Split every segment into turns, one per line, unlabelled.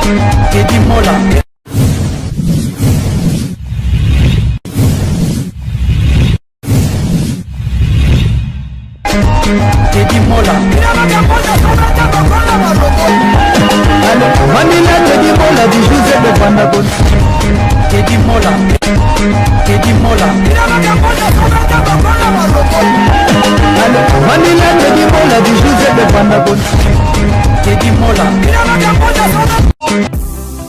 Teddy Mola. Teddy Mola. Manila Teddy Mola di José de Pandagon. Teddy Mola. Teddy Mola. Manila Teddy Mola di José de Pandagon. Teddy Mola.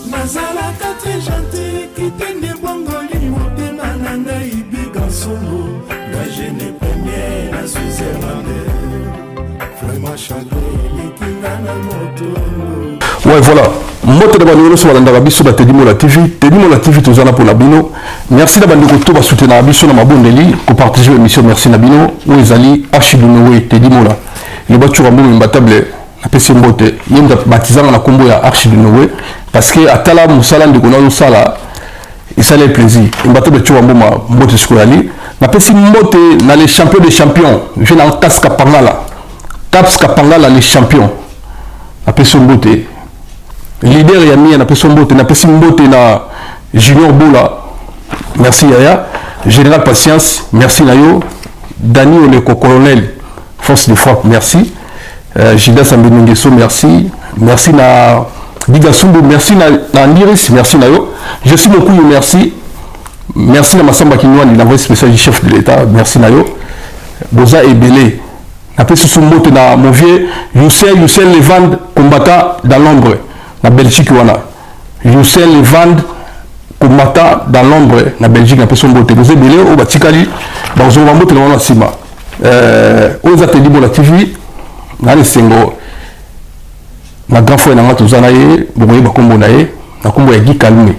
Mazala très gentil qui tenait bongoli motema nanga ibiga solo la jeune première la Switzerland vraiment chanté likinga na moto.
Ouais, voilà. Moto de Banyo sur la Ndarabiso de Teddy Mola TV. Teddy Mola TV, tout ça pour Nabino. Merci d'avoir nous soutenir Nabiso dans ma bonne délit pour partager l'émission. Merci Nabino. Où est Ali Archibinoé Teddy Mola. Le battu Rambo imbattable. La PC Mbote. Il y a un baptisant dans la combo à Archibinoé parce que à Tala Moussala de Gonaou Sala. Et ça les plaisir. Imbattable tu Rambo Mbote Skoyali. La PC Mbote dans les champions des champions. Je n'ai pas Kaska Pangala. Kaska Pangala les champions. La PC Mbote. Leader Yami, na personne bote, na personne bote na Junior Bola. Merci Yaya. Général Patience, merci Nayo. Dani Oleko, colonel, force de frappe, merci. Gilda Sambenengeso, merci. Merci na Digasumbu, merci na Niris, merci Nayo. Je suis beaucoup, merci. Merci na Massamba Kinouani, l'envoyé spécial du chef de l'État, merci Nayo. Boza Ebele. Na personne bote na mon vieux Youssel Levand, combattant dans l'ombre. La Belgique wana Youssel Levand combattant dans l'ombre na Belgique na personne bote vous belé au batikali dans un moment tellement na sima aux ateliers Mola TV na le sengo na grand frère na ngatu zanaye boye bakombo naye na kombo ya Guy Kalumé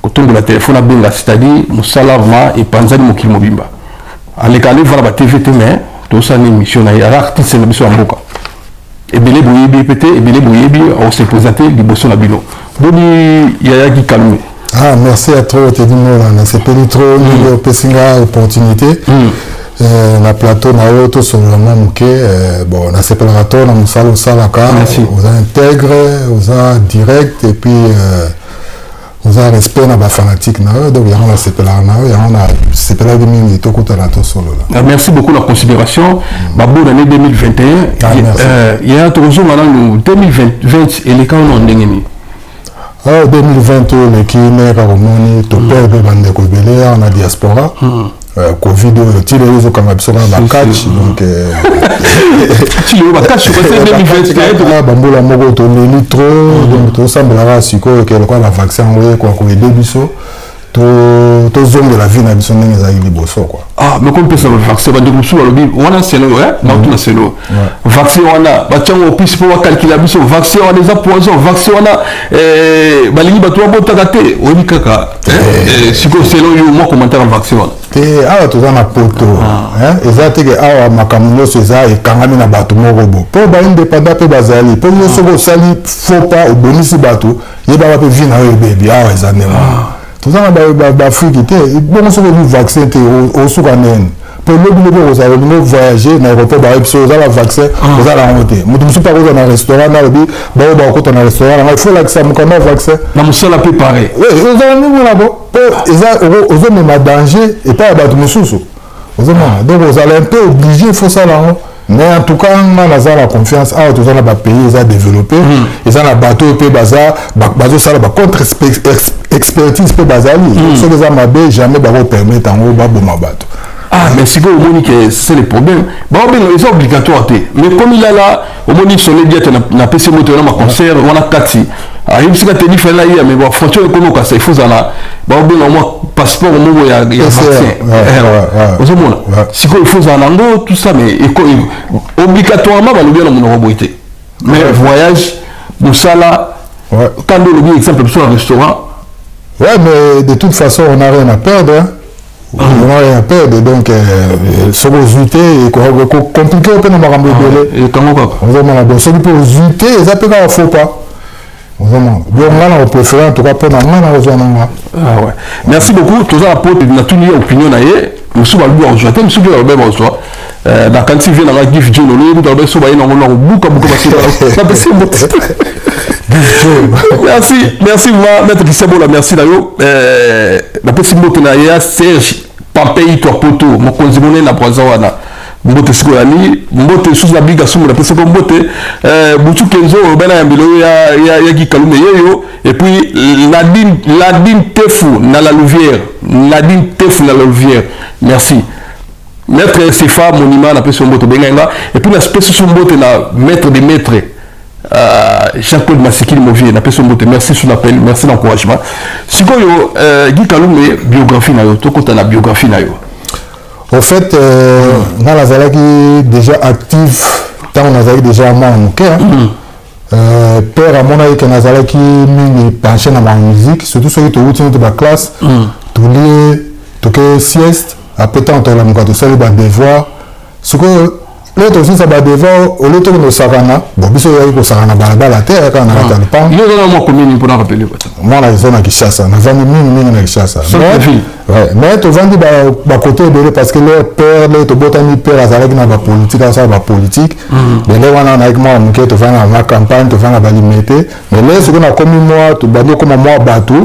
kotongo la téléphone a benga c'est-à-dire musala ma et panzani mokili mobimba alekale vara ba TV mais to sa émission na ya artiste na biso mboka Ebele Boyebi pété, Ebele Boyebi, on s'est présenté du Bosso Nabino. Boni Yaya Guy Kalumé.
Ah, merci à toi, Teddy Mola. C'est pas trop une opportunité. Na plateau, na auto, sur le même bon, on a séparateurs, on a salle au salaka, on a intègre, on a direct, et puis on a respect na ba fanatique na donc il y a un séparat na il y a un séparat de mine to ko tala to solo là.
Merci beaucoup la considération. Ma bonne année 2021. Il y a toujours maintenant 2020 et les cas on ndengeni.
Ah 2020 le qui n'est pas romoni to perdre bande ko belé en diaspora. Covid tu les réseaux comme absolument ba catch donc
tu les ba catch sur 2021
bambola moko to litro donc to semblera siko que le quoi la vaccin ouais quoi ko aider biso to zone de la vie na biso ndenge za liboso quoi.
Ah mais comme personne le vaccin ba de musu ba lobi wana selo ouais ba tout na selo vaccin wana ba tiango opisi po calculer biso vaccin wana des poison vaccin wana ba lingi ba to botaka te oni kaka siko selo yo mo commentaire vaccin wana
te awa toza na poto eza teke awa makambo nyonso eza ekangami na bato moko bo mpo baindépendant mpe bazali mpo nyonso soki osali faux pas obomisi bato yebaka mpe vi na oyo ebebi awa eza ndenge toza na baafrike te bongo soki ozwi vaccin te osuka nene mpo lobi lobi okozala olingi voyager na aéroport bayebi so oza na vaccin ozala yango te moto mosusu mpe akozala na restaurant nalobi baoyo bakokota na restaurant yango ifo olakisa mokanda vaccin
na mosala mpe pareil
ozala ndenge na bo mpo ozomema danger epai ya bato mosusu ozomona donc ozala un peu obligé il faut sala yango mais en tout cas nga naza na confiance awa toza na bapays eza développé eza na bato mpe bazosala bacontre expertise mpe bazali soki eza mabe jamais bakopermettre yango baboma bato.
Ah, mais si vous voulez que c'est le problème, c'est obligatoire. Mais comme il a là, au moins, sur les diètes, on a PC moto, on a concert, on a taxi. Alors, il faut que tu fasses là, mais bon, frontière comme ça, il faut ça. Bah, au moins, passeport, au moins, il y a vaccin. Au moins, si il faut ça, tout ça, mais obligatoirement, on va le roboter. Mais voyage, Moussala, quand on a exemple sur un restaurant.
Ouais, mais de toute façon, on n'a rien à perdre. On n'a rien à perdre, donc sur les unités, compliqué au pénal marambo belé.
Et comment quoi?
On va mal sur les unités, ça peut pas faut pas. On va mal. Bien on préfère en tout cas pendant mal à rejoindre.
Ah ouais. Merci beaucoup. Tous les apôtres de notre opinion naïe. Nous sommes à l'ouest aujourd'hui. Nous sommes à l'ouest aujourd'hui. La quantité vient dans la gif John Olé. Nous avons souvent dans mon beaucoup parce que ça peut merci vraiment maître Kisabola, merci d'ailleurs. La possible que na ya Serge Pampei Torpoto mokonzi monena Brazzawana. Mbote sikolani mbote sous la biga sumu la pesa mbote butu kenzo bana ya mbilo ya Gikalume yeyo et puis Nadine Tefu na la Louvière merci maître Sefa Monima na pesa mbote benga et puis la espèce sous mbote na maître des maîtres Jean-Claude Massikili Movier na pesa mbote merci sur l'appel merci l'encouragement sikoyo Gikalume biographie na yo tokota na biographie na yo.
Au fait, dans la Zalaki déjà actif, tant on a déjà à mon cœur. Père à mon avis que Nazalaki m'a penché dans ma musique, surtout ceux qui ont de ma classe, tous les sieste, après tant on a mon gâteau, ça les devoirs. Ce que l'autre aussi ça va devoir, au lieu de nous sarana, bon, bis au yaki ko sarana balaba la terre quand on a dans le pan.
Il y a moi commune pour rappeler quoi.
Moi la zone à Kinshasa, na vandi mingi na Kinshasa. Mais tu vandi ba côté belé parce que leur père, les to botani père azalaki na ba politique, ça ba politique. Mais là on a avec moi on que tu vas dans la campagne, tu vas dans la limité. Mais là ce qu'on a comme moi, tu bandi comme moi bateau.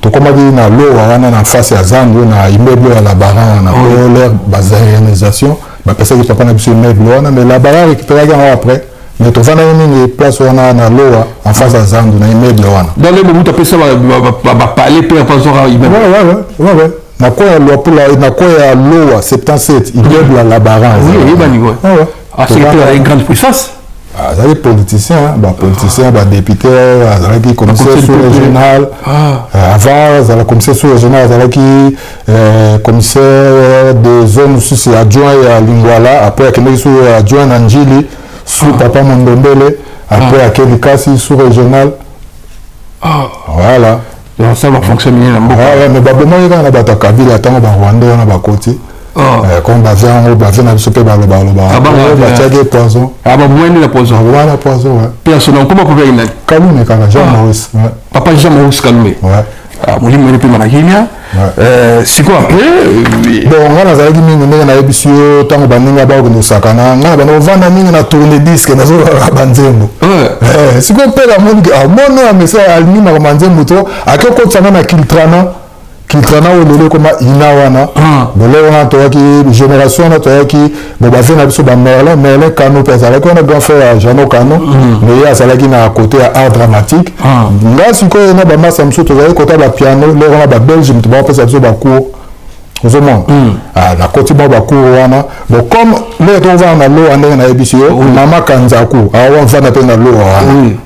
Tu comme dit na l'eau wana na face ya Zandu na immeuble à la baran na leur bazarisation. Personne qui ne peut pas mais la barrière récupère après. Mais tu vas dans une place où on a l'eau en face à Zandu, dans l'immeuble.
Dans le moment où tu as ça, va parler pour un immeuble.
Ouais. Na quoi l'eau 77, immeuble à la barrière.
Oui, ah, c'est une grande puissance.
Les politiciens, politiciens, députés, les commissaires sous-régional. Avant, les commissaires sous-régional, les commissaires de zone sous adjoint à Lingwala, après les sous adjoint à Njili, sous Papa Mondombele, après à Kelikasi sous-régional. Voilà.
Donc ça va fonctionner.
Mais babement, il y a un Kabila, il y a un Rwanda, il y a un côté. Quand on va faire un poison.
Ah bah moins de poison.
Voilà poison.
Personnellement, comment vous pouvez y
Kalume kana Jean Maurice.
Papa Jean Maurice Kalume.
Ouais.
Ah mon ligne depuis Manakinia. C'est quoi après?
Bon, on a zalaki mingi na ebisio tango baninga ba ko sakana. Ngana bana vanda mingi na tourner disque na zo banzembo. C'est quoi pela mongi a mono a mesa almi na manzembo to akoko tsana na Kiltrana ou le comme Inawana, on a toaki génération on a toaki bon bah na biso ba Merlin Kano pesala qu'on a grand frère Jean Kano mais il y a ça qui na à côté à art dramatique là si quoi na ba massa mso to côté ba piano là on a ba belge tu ba pesa biso ba cours aux hommes la côté ba cours wana bon comme les on va na l'eau ande na ebisio mama Kanzaku on va na pena l'eau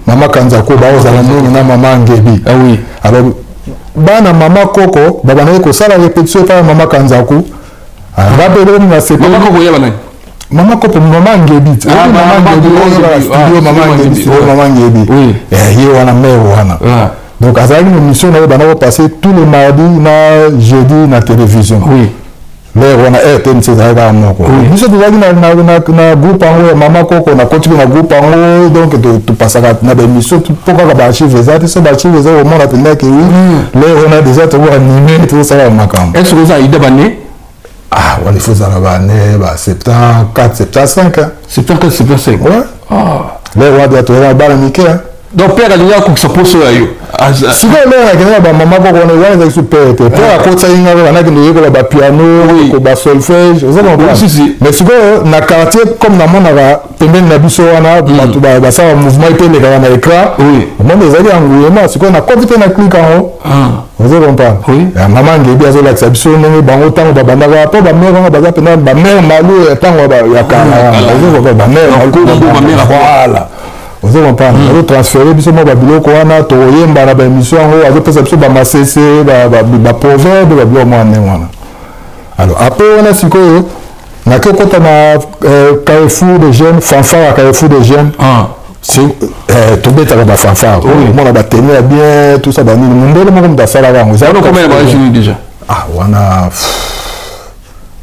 mama Kanzaku ba ozala na mama Ngebi
ah oui
alors bana mama Koko baba na ko sala répétition par mama Kanzaku rappelez na c'est
mama Koko ya banani
mama Koko mama Ngebi mama Ngebi oui et wana mère wana donc azali une mission na bana passer tous les mardis na jeudi na télévision
oui
mais on a RTNC zaga moko nous sommes na groupe en mama Koko na continue na groupe en donc tu passes na des missions pourquoi ba archive exact c'est ba archive exact au monde appelé que oui mais on a déjà tout animé tout ça makam
est-ce que ça il débané
ah on il faut ça là ba 74 75
74 75
ouais ah les rois de la balle Mickey
donc père aliya ko suppose yo
si vous avez un maman qui est super, pour à côté il y a un piano, un solfège, mais si vous avez un quartier comme dans mon ava, pendant la biso wana, ça un mouvement il peut les gars dans l'écran, moi les amis engouillement, si vous avez un computer na clic en haut, vous avez compris, maman qui est bien sur l'exception, mais bon autant on va bandaga, pas ba mère on va baza pendant ba mère malou et tant on va ya kana, vous avez ba mère, voilà. Vous avez pas on transférer biso mo babilo ko wana to yemba na ba émission ho azo pesa biso ba masese ba proverbe ba bilo mwana wana alors après on a sikoyo na ko kota na Carrefour des jeunes fanfare à Carrefour des jeunes c'est tomber ta ba fanfare on a ba tenir bien tout ça ba ni monde mo comme ta sala ba vous avez
combien de âge déjà
wana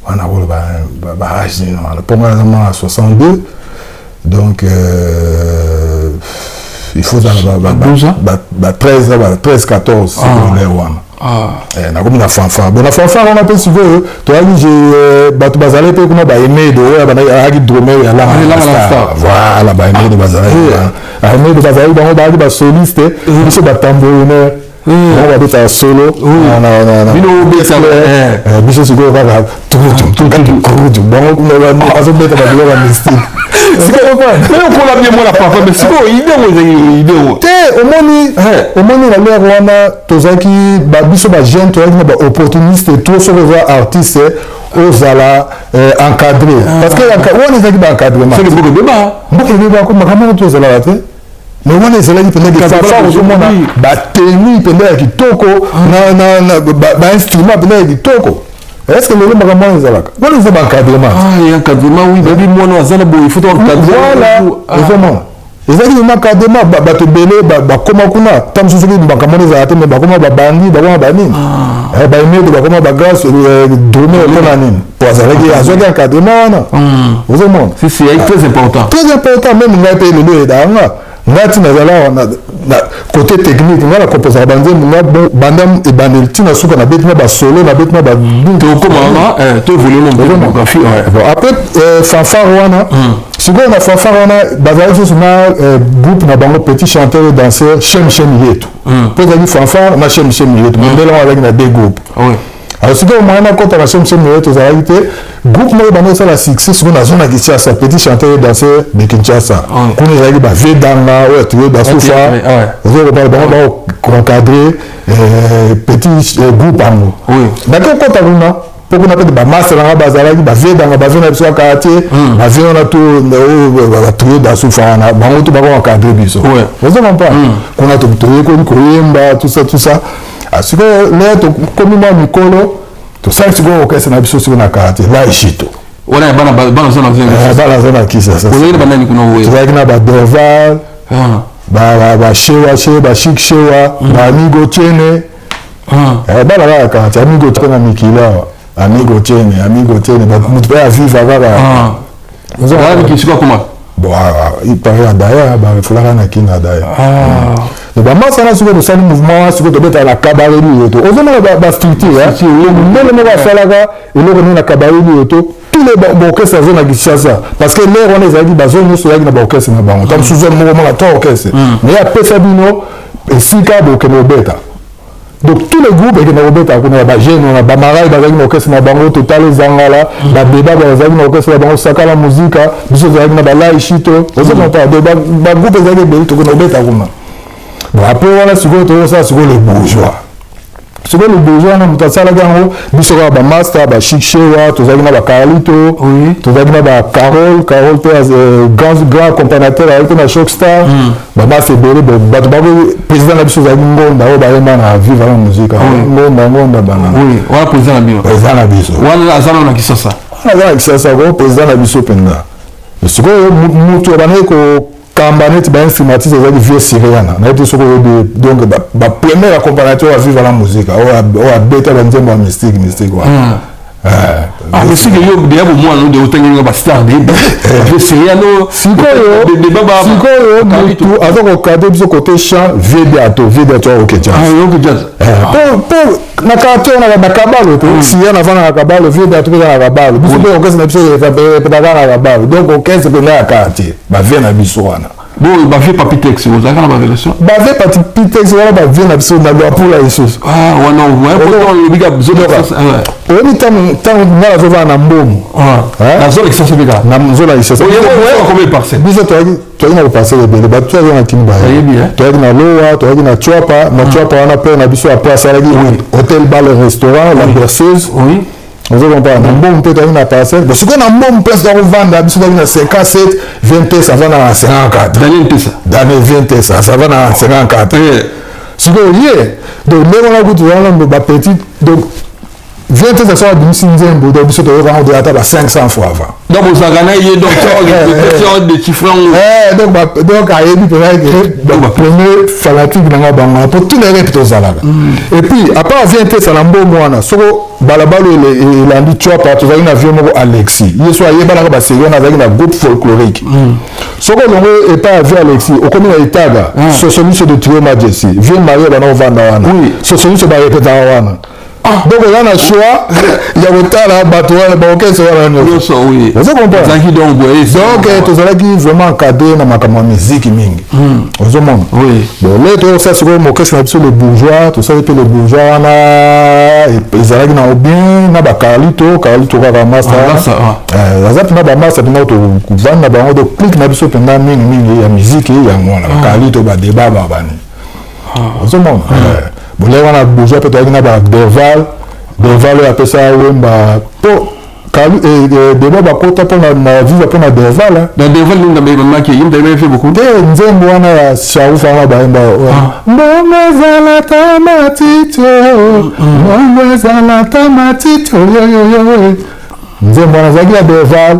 ba âge non pour moi 62 donc il faut
12 ans
13 14 c'est les one nakomi na fanfare bon na fanfare wana mpe sikoyo toyaki bato bazalaki mpe kuna baemedo oyo ayaki drome oyo alanga voilà baemedo bazalaki aemedo bazalaki bango bayaki basoliste biso batambouriner bango babetaka solo biso sikoyo kaka bango kuna bazobeta babiloko ya mystique te omoni na lere wana tozalaki biso bajeune toyaki na baopportuniste to soki oza artiste ozala encadré parce que wana ezalaki baancadrement mboka ebebako makambo wana to ezalaka te mais wana ezalaki mpenza fanfare ozomona bateni mpenza ya kitoko bainstrument mpenza ya kitoko. Est-ce que le makambo ezalaka wana eza baancadrement
oui babi mwana azala boye il faut
encadrement ezalaki mema encadrement bato ebele bakoma kuna ta mosusu soki makambo wana ezalaka te mais bakoma babandi bakoma banini baemedo bakoma bagrâce drome mpona nini po azalaki azwaki encadrement wana ozomona
très
important même ngai mpe lelo edanga ngai ntina ezala na côté technique ngai nakomposaka banzembo nga banda ebandeli ntina suka nabeti na basolo nabeti na après fanfare wana sikoyo na fanfare wana bazalaki susu na groupe na bango petit chanteur et danseur shem yetu mpo ezalaki fanfare na shem yetu mondele wana azalaki na deux groupes. Alors sikoyo moyen nakota na shem yetu ezalaki te groupe moko bando osala succès sikoyo na zone ya kinshasa petit chanteur et danseur de kinshasa kuna ezalaki bavedanga oyo atuye basufa ozokopala bango baencadré petit groupe yango dake okota kuna mpo kuna mpe bamaster nanga bazalaki bavedanga bave na biso ya quartier bave wana to batuye basufa wana bango to bakoencadré biso ozokomprendre kuna toyekomi koyemba tout ça sikoyo lere tokomi mwa mikolo tosali sikoyo okese na biso sikoyo na quartier la eshito bana aza na kisasa tozalaki na badorval bashewa bashik shewa baamigo tiene bana kaka quartier amigo tiene na mikili awa amigo tiene moto mpe aviva kaka bon ipare adaya bafulaka na kini adaya bamasa wana sikoyo tosali mouvement wana sikoyo tobetaka na kabare liyoto ozomona bastructure ndenge moko asalaka eloko nini na kabare liyoto tous les baorchestre aza na kinshasa parce que lere wana ezalaki bazoi nyonso oyaki na baorchestre na bango ta mosusu moko mona to orchestre mais apesa bino esika bokende kobeta donc tous les groupes ekende kobeta kuna bagene wana bamarai bazalaki na orchestre na bango total ezangala babeba bazalaki na orchestre na bango sakala muzika biso ezalaki na balaishito ozokompa bagroupe ezalaki ebeli tokende kobeta kuna. Bon après wana sikoyo tozosala sikoyo le bourgeois sikoyo le bourgeois wana moto asalaki yango biso kaka bamaster bashik shewa tozalaki na bacarlito tozalaki na bacarole mpe grand accompagnateur ayaki na shockstar bamaster ebele bato bako président na biso ozalaki ngonda oyo bayemba na vivre na musika ngonda
wana président na biso wana azala na kisasa
ko président na biso mpenza sikoyo mutu abandaki kamba neti bainstrumentiste ezalaki vieux syriana nayeti soki oyebi donc bapremière accompagnateur avivre la musique oyo abeta banzembo ya mystique wana
mystique yo deya bomwana ode otangelinga bastar vieux syriano
sikoyo mutu aza kokade biso kote champ vieux biato okejaz mpo na quartier wana bakabalo te syriana avanda na kabalo vieux biato mpe eza na kabalo biso mpe orchestre na biso epetaka na kabalo donc orchestre mpenza ya quartier bavie na biso wana
bavie papitex ozalaka na barelation
bavie papitex wana bavie na biso na lwapula lisusu oyebi ntango nga nazovana na mbomu nazola biso toyaki na baparcele ebele bato toyaki na kini baya toyaki na lowa toyaki na chwapa wana mpe na biso apres asalaki hôtel bal restaurant la berceuse ozokomprendre na mbomu mpe toyaki na parcelle bo sikoyo na mbomu mpe tozakovanda biso toyaki na 57 20 ça va na 54 daniel 20 ça va na 54 sikoyo ye donc ndenge wana kutu wana bapetit donc viens te ça bimisi nzembo donc biso to yokanga de ata ba 500 fois avant
donc aux agana y donc des chiffres
donc ayebi peut-être premier fanatique nanga bango pour tous les répétos zalaka et puis après vient te ça lambo mwana soko balabalo il a dit tu vois pas tu vas une avion moko Alexis yeso ayeba na ba série na avec na groupe folklorique soko longo et pas avion Alexis au comme na itaga ce solution de tuer majesty vient marier bana vanda wana ce solution ba répéter wana donc on a le choix il y a autant là bateau là OK c'est là
oui
vous comprenez donc tu as dit vraiment encadré dans ma musique mingi vous monde
oui
bon là tout ça c'est comme que c'est sur le bourgeois tout ça et puis le bourgeois na ils arrivent na bien na ba Carlito ka master ça na ba master na to kuvana ba ndo click na biso pendant mingi ya musique ya ngona Carlito ba débat ba bani vous monde bon là on a bourgeois peut-être na ba Derval appelle ça wemba po kalu débat ba kota pour na vivre pour na Derval
dans Derval nous na maman qui il devait faire beaucoup
de nzembo wana ya sharufa na baimba mbona ta matito mbona ta matito yo nzembo na zaki ya Derval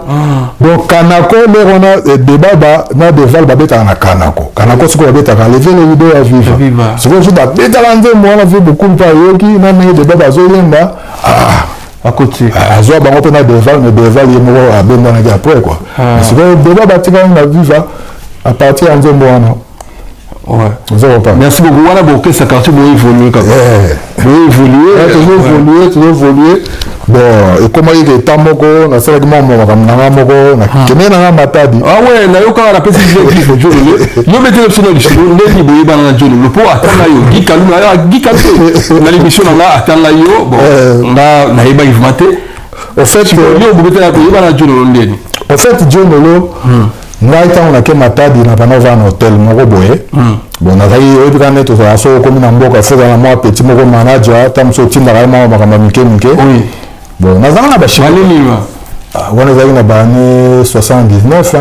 donc kanako le rona débat ba na Derval ba beta na kanako siko ba beta ka lever le vidéo à vivre siko je ba beta la nzembo na fait beaucoup pa yoki na ne débat ba zo yemba
à côté
azo ba ngopena Derval mais Derval yemo a benda na après quoi siko débat ba tika na vivre à partir nzembo wana
ouais
vous avez pas
merci beaucoup wana beaucoup ça quartier bon évoluer quand même
toujours évoluer bon et comment il est tamoko na sala kama nanga moko na kene na matadi
ah ouais na yo quand la pesi de jour yo mettez le sonore du ndeni boye bana na jour le po atana yo gikalu na l'émission na atana yo bon na yeba informaté
au fait
yo bobeta na boye bana jour ndeni
au fait John Lolo ngai tango na ke matadi na bana va na hôtel moko boye bon na zai yo bikane to ça so comme na mboka feza na moi petit moko manager tamso tinda ka ma makamba mike oui bon na zana ba shima wana zai na bani 79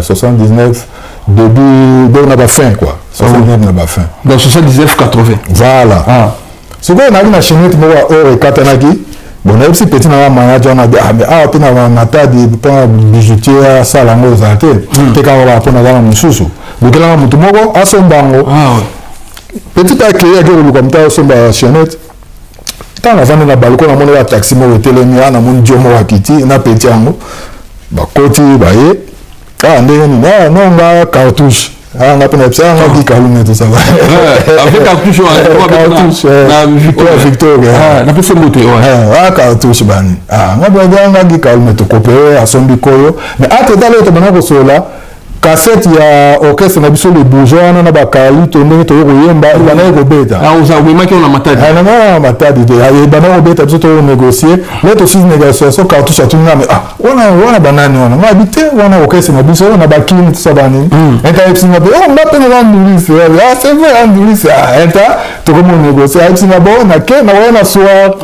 79 début donc na ba fin quoi 79 na ba fin
dans 79 80
voilà c'est quoi na chinette mo wa katanaki bon na aussi petit na manager na pe na matadi pour bijoutier sala ngo zate te ka wa pour na zana mususu bukela mutu moko asombango petit accueil que le comme ta somba chinette tant la vendre na balcon na mona taxi mo telemi na mon diomo wakiti na petit yango ba koti ba ye ndenge ni non ba cartouche na pena psa na di kalume tout ça va
avec cartouche na
Victoria
na pesa moto
cartouche bani na ba di kalume to coopérer à son bikoyo mais atedale to bana ko sola cassette ya orchestre na biso le bourgeois na ba Carlito ndenge to yemba bana ko beta
uza wimaki na matadi
na matadi de bana ko beta biso to négocier let aussi négociation cartouche atunga mais wana banani wana ma bité wana orchestre na biso na ba kin ça bani enta epsinga be mba pena na ndulisi c'est vrai ndulisi enta to comme négocier epsinga bo na ke na wana soir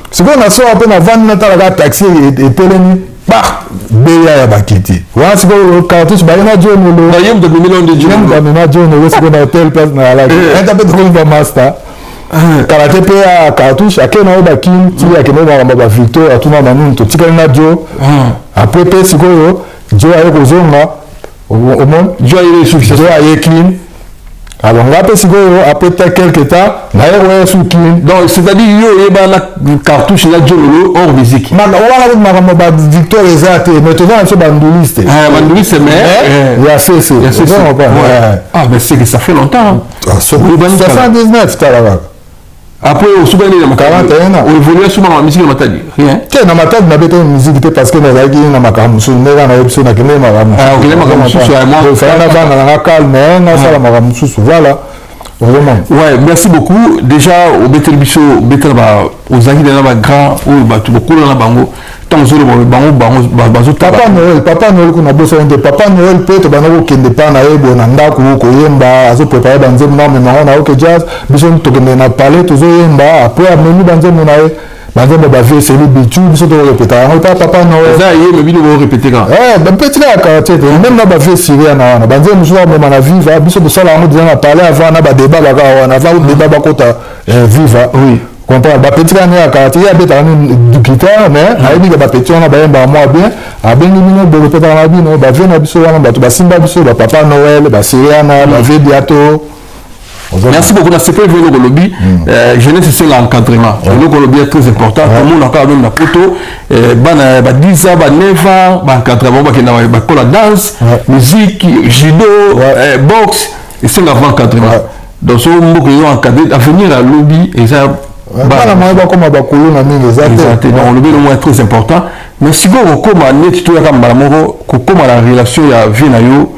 c'est quoi na soir pe na vendre na ta taxi et telemi bah beya ya bakiti once go cartouche ba na John Lolo
na yem de million de John
na John Lolo c'est na tel place na la enta pe ko ba master karate pe ya cartouche akena ba kin ti ya kena ba Victor atuna manu to tikana na Jo après pe sikoyo Jo ayo ko zonga au monde
Jo ayo succès
Jo ayo clean alors on va passer après quelques temps na yo sous clean
donc c'est-à-dire yo yeba na cartouche na John Lolo hors musique
ma wala ba Victor ezate mais tu vois un peu bandoliste
bandoliste mais
il y a c'est
mais c'est que ça fait longtemps
79 talaba
après au souvenir de
41 ans
on évolue souvent en musique de matadi rien
que na matadi na beta musique parce que na zaki na makamusu na na episode na kene makamusu
ok makamusu moi
ça na bana na calme na sala makamusu voilà vraiment
ouais merci beaucoup déjà au betelbiso betelba aux zaki na ba grand ou ba tout beaucoup na bango tant zolo bango bazo
papa Noël kuna boso de papa Noël peut to banako kende pa na ebo na ndako ko yemba azo préparer banzem na mais na OK jazz biso to kende na parler to zo yemba après ameni banzem na banzem ba vie c'est le bitu biso to répéter papa Noël
ça y est mais bino répéter quand
ben petit là quartier même na ba vie syria na banzem zo même na viva biso to sala ngo déjà na parler avant na ba débat ba ka na va débat ba kota viva
oui
comprendre bapeti kana ya karaté ya beta du guitare mais ayebi ka bapeti wana bayemba moi bien abengi mino bolo peta na bino ba vie na biso wana bato basimba biso ba papa Noël ba Siriana ba vie bientôt.
Merci beaucoup. Dans ce que je veux le lobby, jeunesse c'est l'encadrement. Le lobby est très important. Tout le monde a quand même la photo. Bah 10 ans, bah 9 ans, bah encadrement, bah la danse, musique, judo, boxe, et c'est l'encadrement. Donc ce mot que nous encadré, à venir à lobby, et ça.
Bah la maille comme à Bakolo, na mingi
exact. Donc le lobby le moins très important. Mais si vous comme à net tout comme Malamoro, comme la relation ya vie na yo,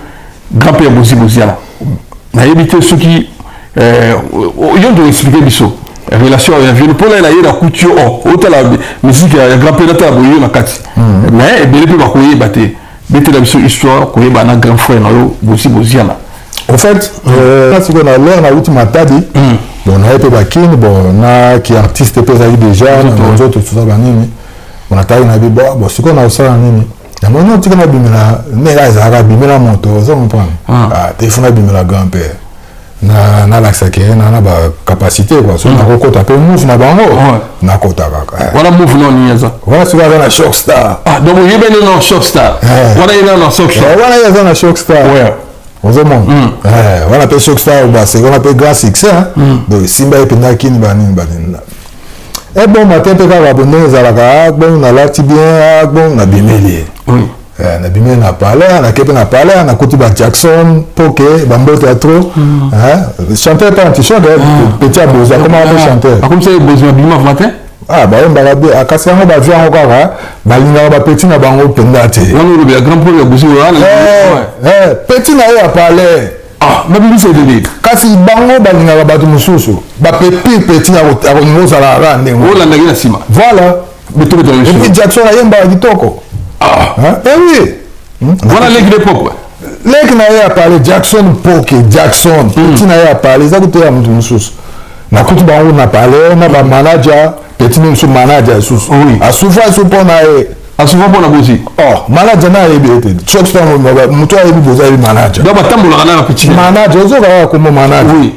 grand-père Boziana. Na éviter ceux qui on doit expliquer biso relation ya vie pour la la couture autant la musique ya grand-père ta boyo na kati mais bele pe ba koye baté bete la biso histoire koye ba na grand frère na yo Boziana.
En fait parce qu'on a l'air na ultima tadi bon na pe ba kin bon na qui artiste pe ça déjà na autres tout ça ba nini on a taille na bi bon ce qu'on a ça nini na mono tika na bimela ne la za bimela moto ça comprendre téléphone bimela grand-père na l'accès na ba capacité quoi so na ko ta pe move na bango na ko ta kaka
voilà move non niaza
voilà ce qu'on a na shock star
donc il y a non shock star voilà il y a non shock star
voilà il y a na shock star ouais on se montre voilà pe shock star ba c'est qu'on appelle grand succès donc simba et pendakini banini et bon matin pe ka abonné zalaka bon na lati bien bon na bimeli oui na bimeli na parler na kepe na parler na koti ba Jackson Poké bambo théâtre chanteur pas anti-chanteur petit aboza comment on chanteur
comme ça besoin bima matin
bah on va bien akasi yango ba via encore ba linga ba petit na bango pendate
on le grand pour le bosi
petit na ya parler
ma bibi c'est de
kasi bango ba linga ba tu mususu ba petit na ko ngo sala rande
on la ndaki na sima
voilà
mais tout le
et puis Jackson a yemba kitoko oui
voilà l'époque
leki na ye a parlé Jackson Poké Jackson petit na ye a parlé ça coûte ya mutu mususu na kutu bango na parler na ba manager petit même sous manager sous oui a souvent sous pour na ye
a souvent pour na bosi
manager na ye bete choc star mutu a ye boza ye manager
donc batambola na petit
manager zo ka comme manager
oui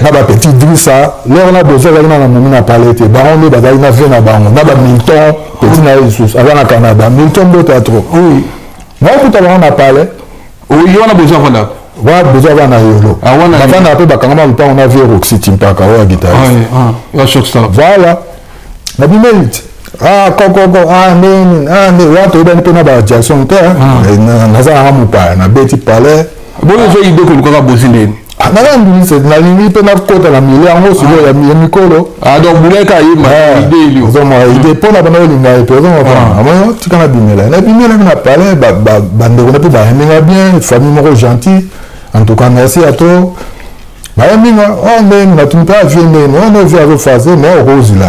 na ba petit Drissa leur na boza na momi na parler te bango ne bazali na vie na bango na ba Milton petit na ye sous avant na Canada Milton bota trop oui na kuta bango na parler
oui on a besoin voilà
wa besoin wana yolo avant na pe bakanga lupa on a vu Roxy Timpaka wa guitariste
ya shock star
voilà na bimeli koko ne wato ibani pe na ba Jackson te na za hamu pa na beti parler
bon je idée que ko bosi ndeni
na ndini c'est na limi pe na kota na mili yango silo ya mikolo
donc buleka yima idée ilio
zoma idée pona bana linga pe zoma pa ama tikana bimela na parler ba ndeko na pe ba heminga bien famille moko gentil. En tout cas, merci à toi. On n'a tout pas vu, on a vu à refaire, mais on rose là.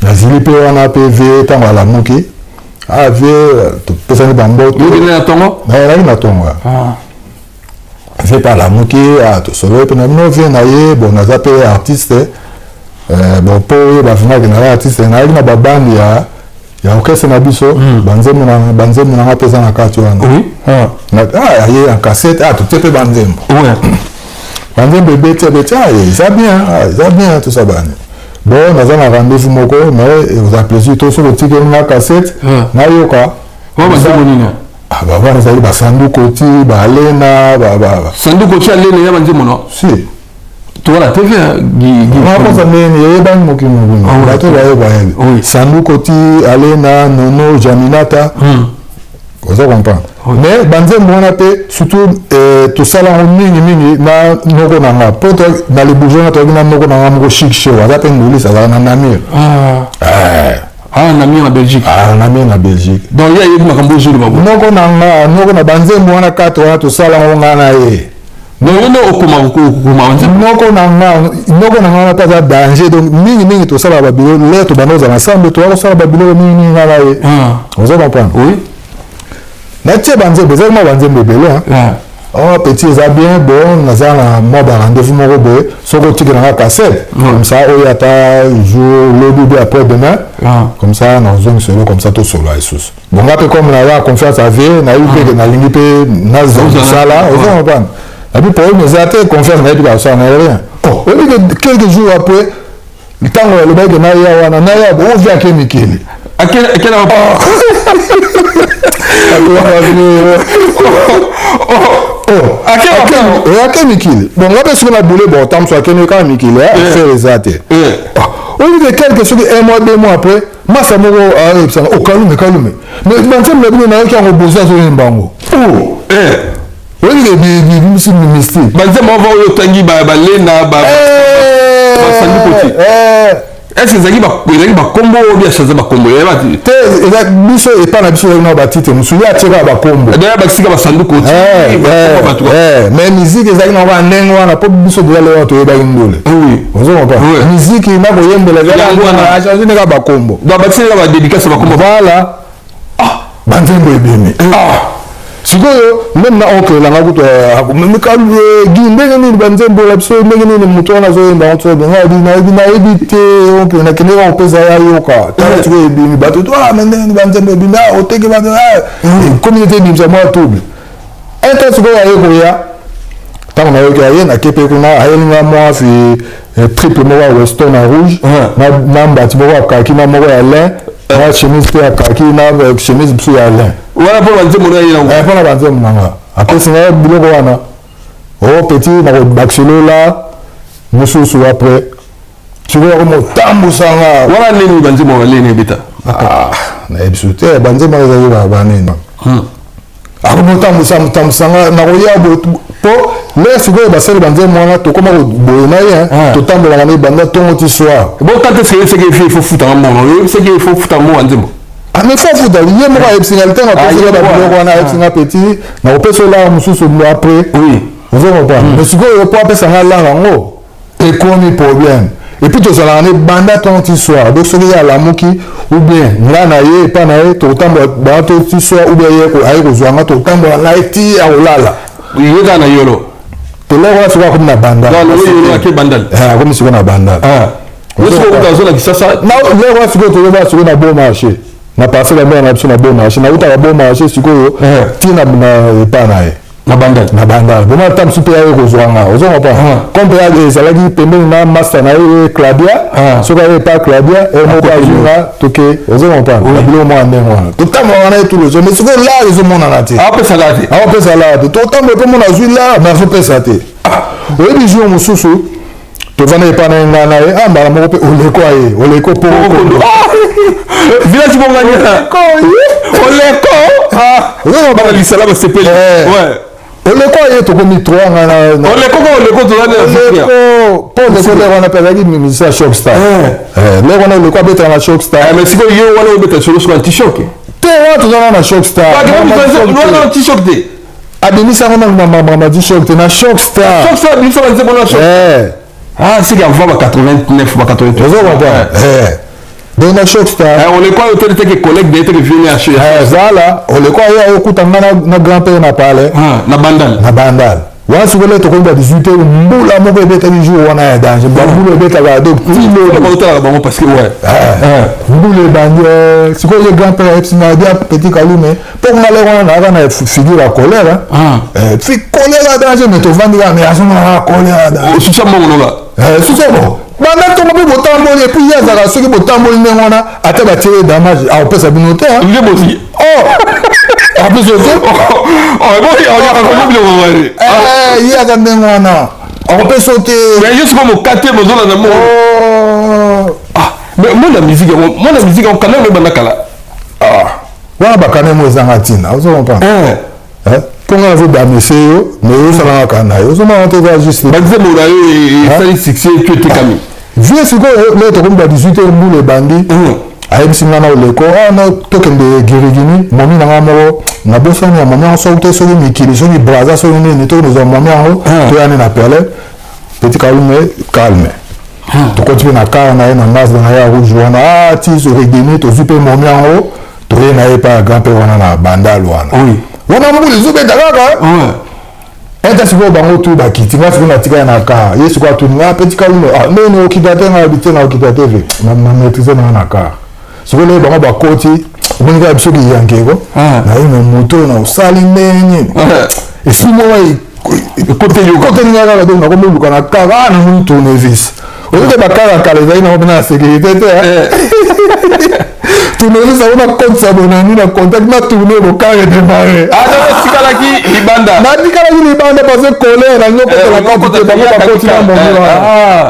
La zilipe, on a PV, tant à la mouki. Ah, vu, tout ça, bambo.
Il y a un tongo?
Il y a un tongo. Fait par la mouki, tout ça. Puis, on vient d'ailleurs, bon, on a appelé artiste. Bon, pour eux, on a artiste, on a une bande, il y a orchestre na biso banzembo na pesa na kati wana oui aye en cassette tout pe banzembo ouais banzembo bete ça bien tout ça bani bon on a un rendez-vous moko mais vous a plaisir tout sur le ticket na cassette na yoka
banzembo nini
ba bana ça ba sanduko ti ba lena ba
sanduko ti lena ya banzembo no
si
tu vois la TV
on ça mais il y a moki mugu la to ba sanduko ti alena nono jaminata vous comprendre mais banzembo on a pe surtout tout ça là on mingi na noko na poto na le bourgeois na to na noko na ngo chic show ça pe nguli ça na namir
namir na Belgique
namir na Belgique
donc il y a eu makambo joli babo
noko na banzembo on a kato na tout ça là on ngana ye
non okuma
noko na ngana pas danger donc mingi tout ça là babilo là to banoza ensemble to ça babilo mingi ngala ye vous comprendre oui na tie banzembo zema banzembo belé oh petit ça bien bon naza na mo ba rendez-vous mo robe soko tika na cassette comme ça o yata jour le début après demain comme ça na zone solo comme ça tout solo Jesus bon ngape comme na confiance à vie na yupe na lingi pe na zone sala vous comprendre et puis pour eux nous a confiance na yupe ça na rien Oh, quelques jours après, le temps où le bail de Naya, on vient à Kémikili.
À quel rapport?
À Kémikili. Bon, on va se faire bouler, bon, tant que soit Kémikili, faire les athées. On dit que quelques jours, un mois, 2 mois après, moi, ça m'a dit, oh, calme. Mais maintenant, le bien qui a reposé sur un bango. Oh, oui, c'est mystique.
Banzé m'a envoyé au tangi, est-ce que Zagi va combo ou bien Chaza va combo?
Biso et pas la biso na batite musuya tsheka ba combo.
D'ailleurs ba sika ba sandu côté.
Mais musique ezali na ba ndengo na po biso de la to ba indole.
Oui.
Vous comprenez? Musique na ko yembela la ngwana a changer na ba combo.
Ba batile ba dédicace ba combo.
Voilà. Ah, banzembo ebemi. Ah. Sikoyo même na oncle la ngakuto même ka gindenge ni banzembo la biso ndenge ni mutu na zo yemba onto benga na ebite oncle na kenera on pesa ya yoka tala tiko ebimi bato to ndenge banzembo ebimi oteke bato communauté bimza moi double enta sikoyo ayeko ya tango na yoka ye na kepe kuna ayelinga moi fi triple moi western à rouge na mbati mo ka kina mo ya lin na chemise ya kaki na chemise biso ya lin.
Voilà pour banze mon aïe là.
Pour la banze mon anga. Après c'est un biloko wana. Oh petit na ko baxelo là. Mususu après. Tu vois comment tambu sanga.
Voilà nini banze mon lene beta.
Ah, na ebisute banze mon aïe ba banene. Ako tambu sanga na ko ya po mais c'est que basel banze mon anga to koma ko boyena ya to tambu la na banda tongo ti soir.
Bon quand c'est que il faut foutre en mon. C'est qu'il faut foutre en mon banze.
Ah mais faut foutre il y a moi epsinalité na pesa ba biloko wana epsinga petit na opesa la mususu après oui vous comprenez mais sikoyo po apesa nga la ngo ekomi problème et puis to sala ne banda ton ti soir donc soki ya la muki ou bien nga na ye pa na ye to tambo ba to ti soir ou bien ye ko ayi ko zwanga to tambo na ti ya olala
yega na yolo
to le wa soka comme na banda
non le yolo ke bandal
comme siko na banda
le siko ko zo la kisasa
na le wa siko to le ba siko na bon marché na parfait la bonne option na bon marché na uta bon marché sikoyo tina na epanaye
na bandal
bon tam super ko zwanga ozonga pa comme ya ezalaki pembeni na master na Claudia soka ye pa Claudia et mo pa junga toke ozonga pa na bilo mo andengo to tam wana tout le jour mais sikoyo là les hommes na nati
après salade
to tam ko mo na zui là na so pesa te o bi jour mususu to vana epana ngana ye ambala mo pe oleko po
village bonganya oleko
on
va la salade c'est pelé ouais
oleko ye to komi 3 ngana
oleko to na
po de so le wana pe lagi mi sa Shockstar le wana oleko beta na Shockstar
mais siko yo wana beta sur le t-shirt
te wa to na Shockstar
pas t-shirt de
abimi sa ngana mama t-shirt na Shockstar
bi so banze bona Shockstar ah c'est qu'il y a 89 ou 88
donc na Shockstar
on est quoi autant que collègue d'être venu acheter
voilà on est quoi ya okutanga na grand père na pale
na bandal
wa sukole to ko ba 18 mbula mo ko beta ni jour wana ya danger ba mbula beta ba donc tilo
ko to ba mo parce que ouais
mbula banje sukole grand père epsina dia petit kalume pour na le wana na figure à colère fi colère danger mais to vandi mais asoma colère danger
c'est ça mon
c'est ça bon banda to mo botamboli et puis ya zaka soki botamboli ndengona ata ba tirer damage a opesa binote
il est aussi
en plus bon il y a quand même on peut sauter
mais juste comme au 4e besoin dans mon mais moi la musique on quand même banakala
wa ba quand même ezanga tina vous comprenez pour nga vous dameseyo mais ça va kana yo soma on te va juste
banze mo rayo et ça succès tu es kami
vieux siko le to komba 18 heures boule bandi ayebisina na oleko na tokende girigini momi na ngamo na bosani ya momi en sorte sur mikili sur ni braza sur ni to nous momi en to yana na pele petit calme to continue na car na nas na ya rouge wana ti so redemi to super momi en haut to yana pas grand père wana na bandal wana
oui
wana mbuli zube dalaka enta siko bango tu bakiti nga siko na tika na car yesu kwa tu nga petit calme nene okidate na habiter na okidate ve na maîtriser na car siko le bango bakoti oboni ka biso ki yankeko na ino moto na osali ndenge esprit mo
côté yo
côté ngaka donc na kombe lukana kara na mun tournevis oyoka bakara kala ezali na na sécurité te tournevis aona compte sabonani na contact na tourner bokare démarrer
tikalaki libanda
natikalaki libanda parce que colère na nyokotela kati te bango bakotina mongo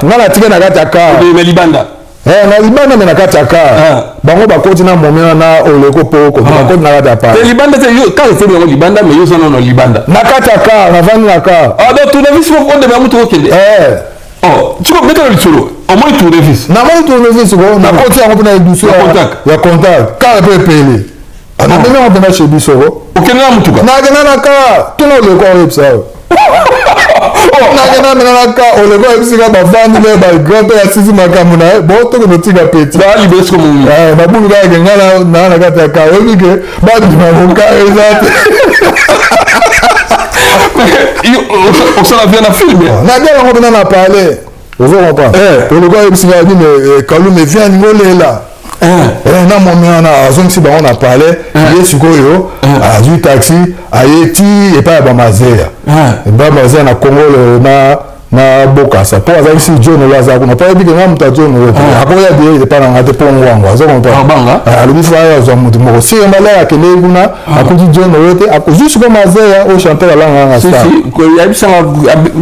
nga na tika na kati ya kara
libanda
na libanda me na kati ya kara bango bakoti na momena na oleko poko bakoti na kati ya paa
libanda te yo kaka efeli yango libanda me yo oza nano libanda
na kati ya kara navandi na kara
donc tournevis odemela mutu okende tiko betala lisolo omoi tournevis
namoni tournevis ko nakoti yango mpena édition ya contact kara mpe epele namemi yango mpena chez biso ko
okende na mutuka
nakenda na kara tuna oleko oyebisa nakenda mena na kara oleko oyebisika bavandi me bagrand père asisi makambo na ye botokende tika peti
balibesiko momi
nabulu kaka kenga naa na kati ya kara oyebi ke babima mokara eza te
osala vie na filme
nadia yango mpena na parle ozo comprendre oleko oyebisika bine kalume vi aningo lela na momena na azongisi bango na palais ye sikoyo azwi taxi aye ti epai ya bamazeya bamazeya na kongolo na bokasa mpo azalisi john oyo aza kuna mpo ayebike nga moto ya john oyo te akoya bie epai na nga te mpo ngwango azokompa alobi fa azwa motu moko sire mbala akendei kuna akuti john oyo te akozwi siko mazeya oyo chanteur alanganga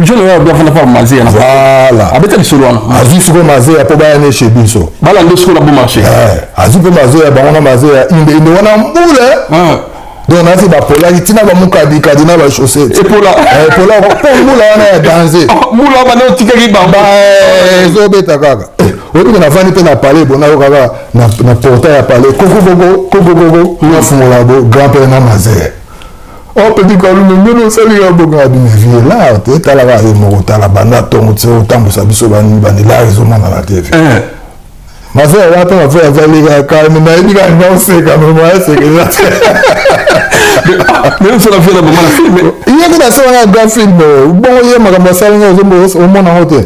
john oyo abiafanda pa mazeya
voilà
abeta lisolo wana
azwi siko mazeya mpo bayane chez biso
balande siko na bo marché
azwi mpe mazeya bango na mazeya inde wana mbule donc nasi bapolaki ntina bamukadikadi na bachaussette epola mpo mbula wana ya danger
mbula bana otikaki bamba
ezobeta kaka oyebike nafandi mpe na palais bonayo kaka na portail ya palais kokokokokokokogo nafungola bo grand père na mazeya petit kalume ndeni osalika boka bine vie la te etalaka ye moko tala banda ntongo ti otambwisa biso banila ezomonana te mazeya wana mpe mafe azalika kalme nayebi kaka nga oseka memoasekeza te yeke nasalanga grand film bongo ye makambo asalinga omona ngo te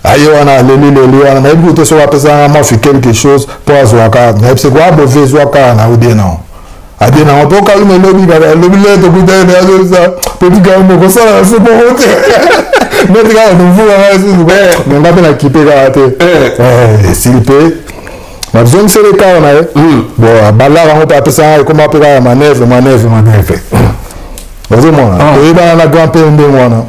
aye wana leli wana nayebi ko te soki apesanga mafi quelque chose mpo azwaka nayebi seko above ezwaka na ode nao ade nango mpo kalume elobi lete kutene azolisa petit kalume kosala na se moko te neti kaka novulanga esusu menga mpe na kipe kaka te esili mpe bazongisele kaka na ye bon balaka yango mpe apesanga ekoma mpe kaka manevre ozomona toyebana na grand père ndenge wana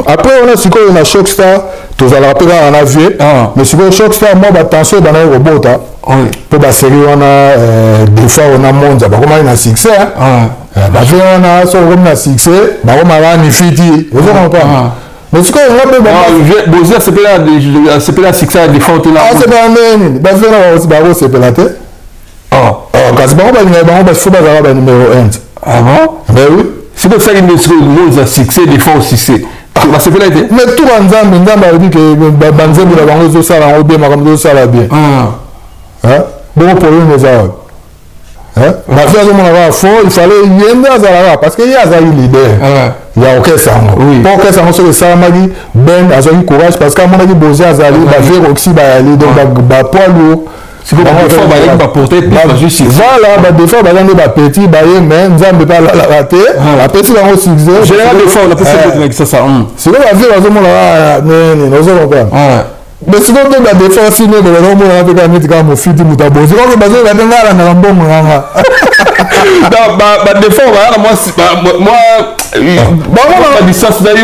après wana sikoyo na shock star tozalaka mpe kaka na vie mais sikoyo shock star mwa batension ebandaki kobota mpo basérie wana des fois ona mondia bakomaki na succès bave wana soki okomi na succès bakomaka ni fiti ozokompa mais sikoyo nga mpe
asepela succès ya defaut tena
asepela ndenge nini bave wana bakosepela te kasi bango balingaki bango bafo bazalaka banumero 1 mais oui
siko osali nde sikoyo monza succès defaut succès basepela ete
mais tuka nzambe alobi ke banzembo na bango ezosala yango bien makambo ezosala bien bongo problème eza wapi bafi azomona kaka fo ifale ye nde azalaka parce que ye azali leader ya orchestre yango mpo orchestre yango soki esalamaki ben azwaki courage parce que amonaki boze azali bavie roxy bayali donc bapoids lourd voilà badefort baza nde bapeti baye mais nzambe mpe alalaka te apesi bango succès sikoyo bavie bazomona kaka nini ozokomprendre mais sikoyo mpe badefort sine belenaomonana mpe kaka neti kaka mofiti moto abozi koke bazoyeba te ngai alandaka mbongo nanga
badefort badistance na yo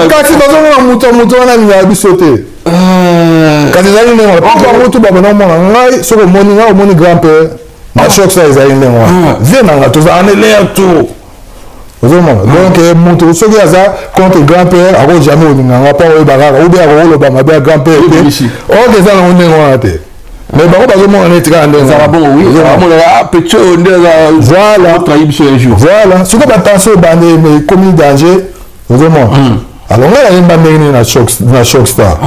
kasi bazomona moto wana alingaka biso te kasi ezali ndenge wana mpo bango tu babona omona ngai soki omoni ngai omoni grand père na shock sa ezali ndenge wana vie nanga tozala na eleya tour ozomona donc moto soki aza contre grand père ako jamais olinganga mpo oyeba kaka obe akokoloba mabe ya grand père te oke eza nango ndenge wana te mais bango bazomona neti kaka ndenge voilà soki batension ebande ekomi danger ozomona alors ngai nayemba ndenge nini na shock star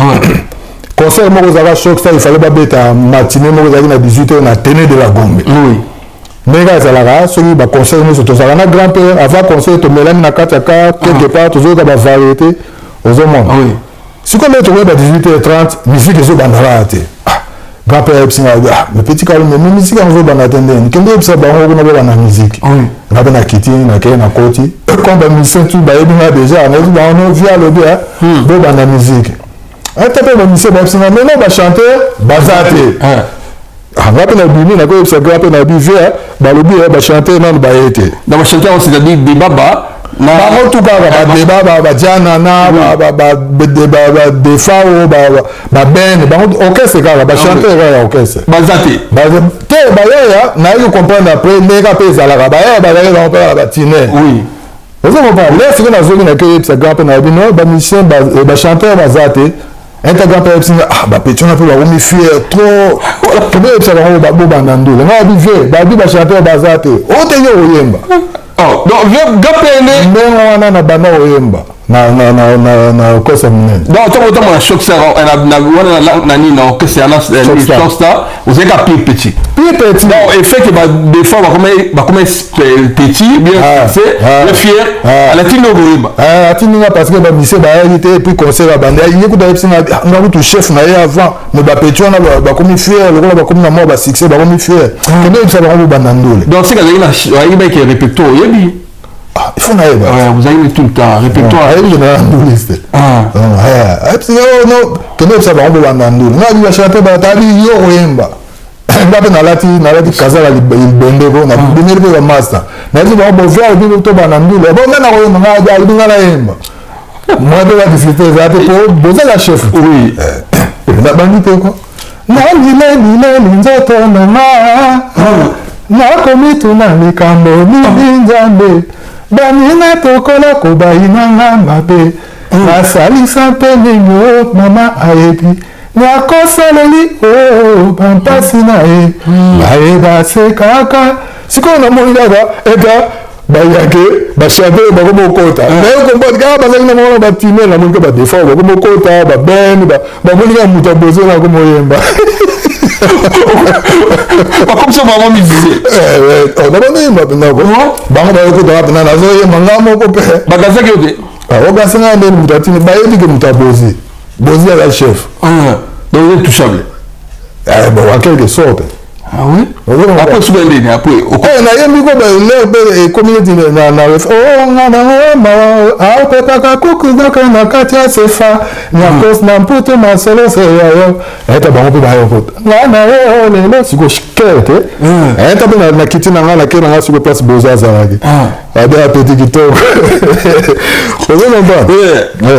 concert moko ezalaka shock star ifale babeta matine moko ezalaki na 18h na tene de la gombe ndenge kaka ezalaka soki baconcert nyonso tozalaka na grand père avant concert tomelami na kati ya ka quelque part tozoyoka bavariété ozomona sikoyo ndenge tokoyeba 18h30 musique ezobandaka te grand-père epsinga mais petit calme mais musique on veut bana tendeni kende epsa bango kuna ba na musique ngabe na kiti na kele na koti comme ba mission tout ba yebinga déjà on est dans nos via le bien bo bana musique atape ba mission ba epsinga mais non ba chanteur bazate ngabe na bimi na ko epsa ngabe na bive ba lobi ba chanteur non ba été
dans ba chanteur c'est-à-dire des baba
na tout cas ba débat ba diana na ba defao ba ben ba orchestre kala ba chanteur ya orchestre
bazate
ba te ba ya na yo comprendre après nega pesa la ba ya ba la ba tiner
oui
vous avez pas là c'est que na zone na que ça grand na bino ba musicien ba chanteur bazate intégrant par epsinga ba petit on a peu ba mi fier trop comme ça ba ba nando na bi ve ba chanteur bazate o te yo yemba
oh donc gapene
ndenge wana na bana oyemba na kosa munene
donc to na choc ça na wana na ni na orchestre na Shockstar vous avez qu'à petit non et fait que des fois ba comme petit bien c'est le fier à la tino goyemba
atinga parce que ba mise ba été et puis concert banda il écoute avec singa na tout chef na avant mais ba petit on ba comme fier le ba comme na moi ba succès ba comme fier que ça ba bandandole
donc c'est que il y a qui répéto yebi
il faut naïba
vous avez tout le temps répertoire
il y a une liste non que ça va on va bandandole na lui chanter ba tali yo oyemba ngabe nalati kazala libende ko na bimeli ko master na dit ba bo voir bi to bandandole bo na ko nga ja libinga na yemba moi de la difficulté za te ko boza la chef oui na bandite ko na lile nzoto na na komitu na likambo ni nzambe banina tokola kobayinanga mabe nasalisa mpe nini mama ayebi nakosaleli bampasi na ye bayeba se kaka sikoyo namoni kaka eta bayake bachante bakomokota naye komboti kaka bazali na mona batime namoni ke badefort bakomokota babene bamoni kaka moto abozela komoyemba
comme ça vraiment musicien
on a donné maintenant bango bayokota pena nazoyemba nga moko mpe
bagazaki yo te
ogasanga ndeni moto atini bayebi ke moto abozi bozi aza chef
donc il est touchable
bon en quelque sorte
ah oui après souvent ndeni après
nayembi ko baler communauté na ngana pepaka kukuzaka na kati ya sefa nyakos na mputu masolo seyayo eta bango mpe bayokota ngana yo lelo siko shikere te eta mpe na kiti na nga na ke na nga siko place boza azalaki abe apeti kitoko ozomba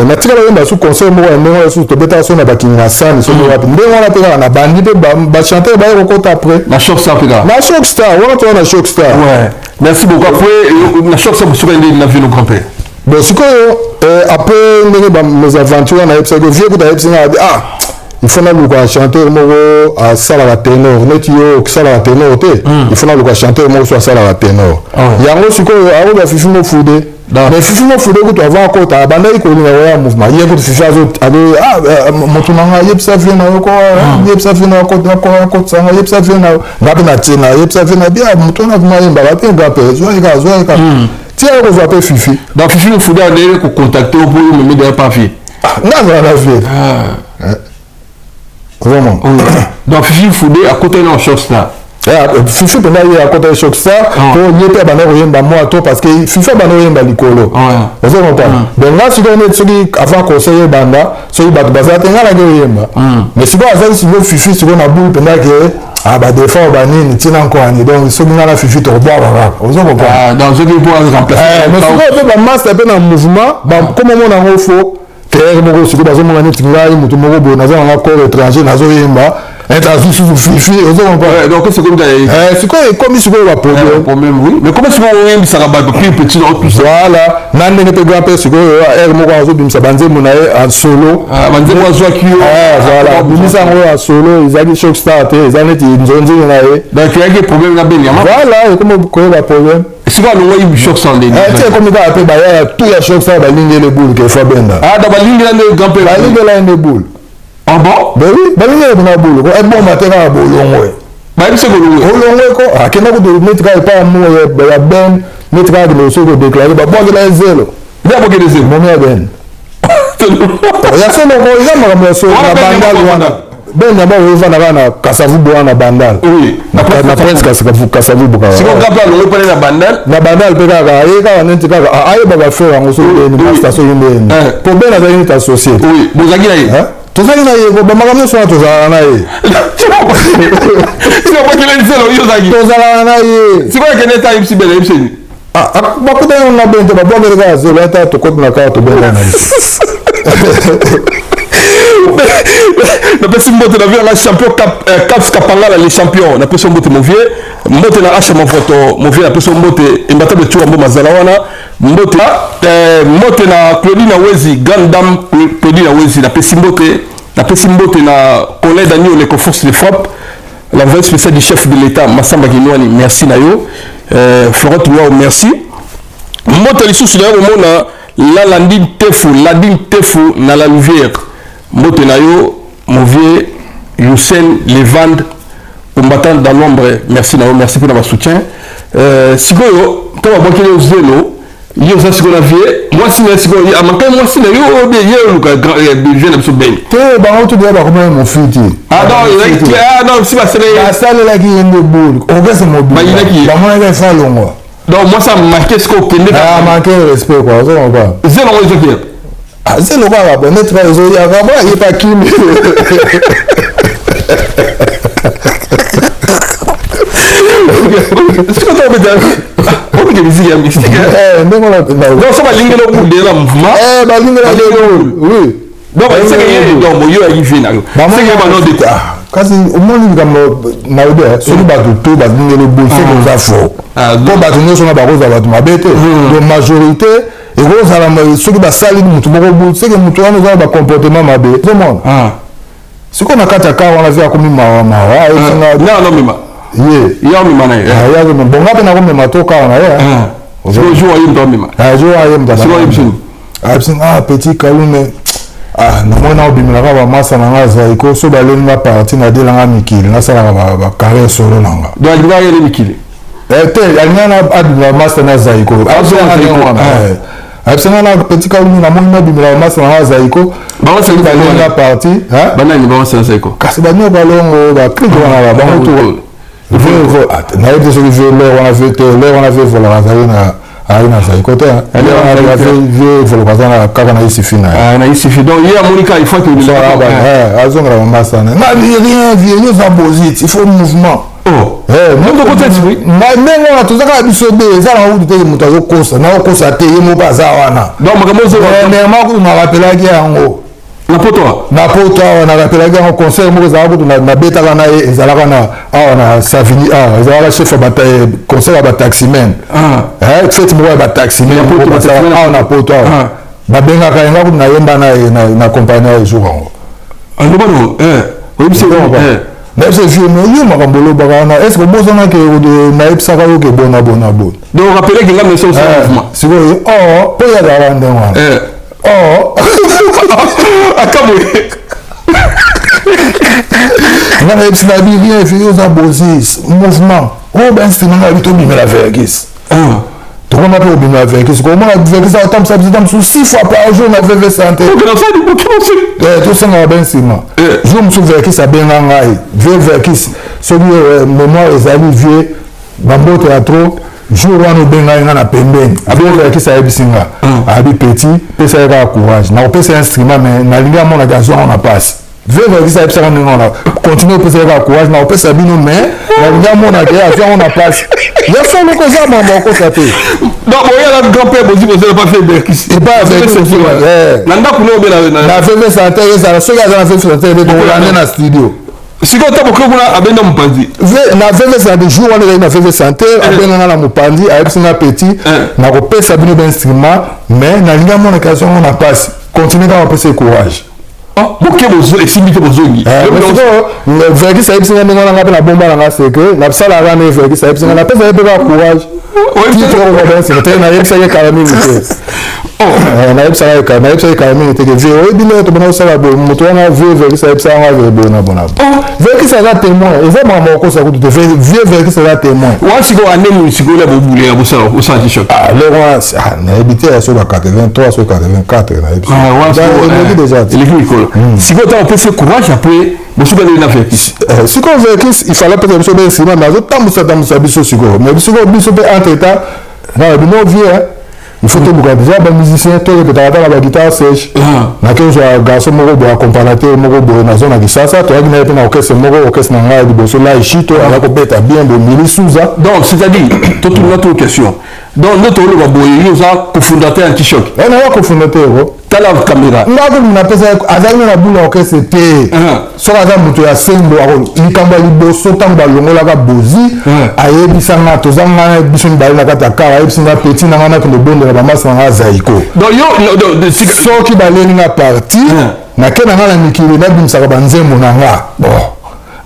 natikala yemba su conseil moko ya ndenge su tobeta so na bakini na sani so wapi ndenge wana mpe kaka na bandi mpe bachanteur bayekokota après
na Shockstar pika
na Shockstar wana toa na Shockstar
ouais merci beaucoup après na Shockstar vous souvent na vie nos grands-pères
bon sikoyo après ndenge mes aventures na epsa ko vie ko ta epsa il faut na luka chanteur moko a sala la ténor neti yo sala la ténor te il faut na luka chanteur moko so sala la ténor yango sikoyo awo ba fifi mo fude mais fifi mo fude ko to avant ko ta banda ko ni wa mouvement ye ko fifi azo ale moto nanga yepsa vie na ko yepsa vie na ko tsanga yepsa vie na ngapi na tina yepsa vie na bien moto na kuma yemba ba pe ngape zo ka tiens ko va pe fifi
donc fifi mo fude a ko contacter pour me mettre dans papier
na la vie vraiment
donc Fifi Foudé à côté de Shockstar
Fifi pendant il à côté de Shockstar pour y être bana oyemba moi toi parce que Fifi bana oyemba likolo vous avez compris donc là si on est celui avant conseiller banda celui bat bazate ngala oyemba mais si vous avez si vous Fifi si vous na boule pendant que ba des fois ba nini tina encore ani donc so ngala Fifi to boire vous avez compris
dans ce qui pour remplacer
mais si vous avez master pe na mouvement comme on a un faux terre moko siko bazomona neti ngai mutu moko boye naza nanga corps étranger nazoyemba interview sur fifi ozomona
donc c'est comme ça
sikoyo ekomi sikoyo
problème oui mais comment sikoyo oyembisaka bato plus petit dans tout ça
voilà na ndenge mpe grand père sikoyo aire moko azobimisa banzembo na ye en solo
banzembo azwaki yo
voilà bimisa yango en solo ezalaki Shockstar te eza neti nzonzeli na ye
donc eyaki problème na beni
voilà ekomi koyeba problème
siko alongwa Shockstar ndeni
te ekomi kaka mpe baya tout ya Shockstar balingeli boule ke fois benda
da balingela nde grand père
balingela nde boule
ah bon
ben oui balingela na boule ko ebomba te kaka bolongwe
bayebise
kolongwe ko akenda kutu neti kaka epa mo ya ben neti kaka kende soki kodeklare babwakela ye zelo
nde abwakela zelo
momi ya ben ya soloko eza makambo ya solo na bandali wana ben d'abord on va na Kasavu boa na bandal
oui
na presque Kasavu boa
si on gapa lo pale na bandal
pe kaka ayeka nenti kaka ayeba ba faire en so ni station yimbe pour ben na une société
oui bozaki na ye
tozali na ye ba makambo so tozala na ye
siko kwa kile niselo yo zaki
tozala na ye
siko kene ta yipsi bele yipsi
bakuta yo na bente ba bongere ka zo la ta to ko na ka to bele na
na pesi mbote na via la champion Caps Kapangala les champions na pesi mbote movie mbote na acha mafoto movie na pesi mbote imbata betu mbo mazala wana mbote mbote na Claudine Wezi Gandam Claudine Wezi na pesi mbote na Colin Daniel les forces de frappe l'envoyé spécial du chef de l'État Massamba Kinwani merci na yo Florent Touao merci mbote les sous na mona la landine tefu na la Louvière mbote na yo Movier Youssel Levand combattant dans l'ombre merci na yo merci pour votre soutien sikoyo to ba bokele ozelo yo za sikola vie moi si na sikoyo amaka moi si na yo be ye luka de jeune absolu ben
te ba auto de ba comment mon fiti
non si ba sele
la salle la qui est de boule on va se mobile ba moi ga fa longo
donc moi ça marqué ce qu'on connaît
manqué respect quoi ça on va
zéro résultat
c'est le quoi bon être réseau il y a vraiment il pas qui
est-ce que tu as on peut dire il y a mystique non ça va lingelo pour de la mouvement
ba lingelo oui
donc c'est que donc yo a yifi na yo c'est que ba no de quoi
kasi omoni kama na ode soli ba to ba lingelo bo c'est que ça fort bon ba to so na ba koza ba to mabete de majorité et gros ça la soki ba sali mutu moko bu c'est que mutu wana za ba comportement mabe tout le monde ce qu'on a kata ka wana via komi mawa
non mima ye ya mima na
ya bon ngape na ko mema to ka wana ya
jour ayim do mima
jour ayim da absin petit kalume na mona obimela ka ba masa na ngaza iko so ba lenga parti na de langa mikili na sala ba carré solo nanga
do aliba yele mikili
te alingana adula masa na zaiko absena na petit kalume na mona obimela masa na ngaza iko
ba sali ba lenga
parti
banani ba sala zaiko
kasi ba nyo ba longo ba clique wana ba moto na ete soki vie lere wana vie te lere wana vie volaka azali na ali na zaiko te vie volaka aza na kaka na isifi na
isifi donc ye amonika il faut que
azongela bamasana na rien vie yoza bozit il faut mouvement ndenge wana tozaka na biso be eza na utu te moto azokosa na okosa te ye moko aza wana ndema kutu narapelaki yango
na poto
awa narapelaki yango conseil moko ezalaka kutu nabetaka na ye ezalaka na awa na savini ezalaka chef ya conseil ya bataximen fete moko ya bataximen awa na poto awa babengaka yenga kutu nayemba na ye na kompani ya ejour yango nayebisa vie me ye makambo olobaka wana est ce que bozanaki nayebisaka yo ke bona
donc rappeleki nga mese mouvement
sikoyo mpo yazalaka ndenge wana
akaboye
nga nayebisi na bi rien fi oza bozi mouvement oyo bainstrument nga bito obimela vergis tokoma mpe obimela vergis komona vergis atambisa biso tambisu 6 fois par jour na vv santé tosengaka bainstrument jour mosusu vergis abenga ngai vie vergis soki mémoire ezali vie bambote ya trop jour wana obengai nga na pembeni abeverkisi ayebisi nga abi petit pesa ye kaka courage nakopesa instrument mais nalingi amonaki azwanga na pasi veverkisi ayebisaka ndenge wana continue opesa ye kaka courage nakopesa bino mais nalingi amonaki azwango na pasi ya soloko eza mama okosa te
donc oyala grand père bozi bozela pa fe verkisi
na
ndako no obela
na vv santé ezala soki aza na vv santé ebe tokolande na studio
siko ta boke kuna abenda mopanzi
na vv santé jour wana ezali na vv santé abenganga na mopanzi ayebisi nga petit nakopesa bino bainstrument mais nalingi amonaka azwango na pasi continue kaka opesa ye courage
boke esimbi te bozongi
verkisi ayebisi nga ndenge wana nga mpe nabomba nanga sekre nasalaka ne verkisi ayebisi nga napesa ye mpe kaka courage titre nayebisaki kala mingi te nayebisaki kala mingi te ke vie oyebi ndenge tobona kosala boye moto wana vie verkisi ayebisaka nga vie boye na bona verkisi aza témoin eza makambo okosa kutu te vie verkisi aza témoin
wana sikoyo anemi sikoyo ya bobule ya bosala t-shirt
lero wana nayebi te ya so ba 83 so 84 nayebisi eleki déjà te
Tedimola. Si quand on peut faire courage après, vous savez la verkis.
Si on verkis, il fallait peut-être que c'est mais tant biso siko. Mais biso peut entre temps, là non vieux. Il faut que vous déjà des musiciens tout que t'as la guitare sèche. Na que je garçon moko bo accompagnateur moko bo na zone qui ça toi qui n'a pas na orchestre moko orchestre na ngai biso là chito ala ko beta bien bo mili souza.
Donc c'est-à-dire toute notre question. Donc notre le boye yo za cofondateur anti-choc.
On a cofondateur.
Tala caméra.
Ngako mna pesa azali na bula orchestre te. So aza muto ya sembo ako likamba liboso tamba longola ka bozi ayebisa nga tozanga biso mbali na kata kara ayebisa nga petit na ngana ko bondo na bamasa nga zaiko.
Donc yo
so ki baleni nga parti na kena nga na mikili na bimsaka banzembo na nga. Bon.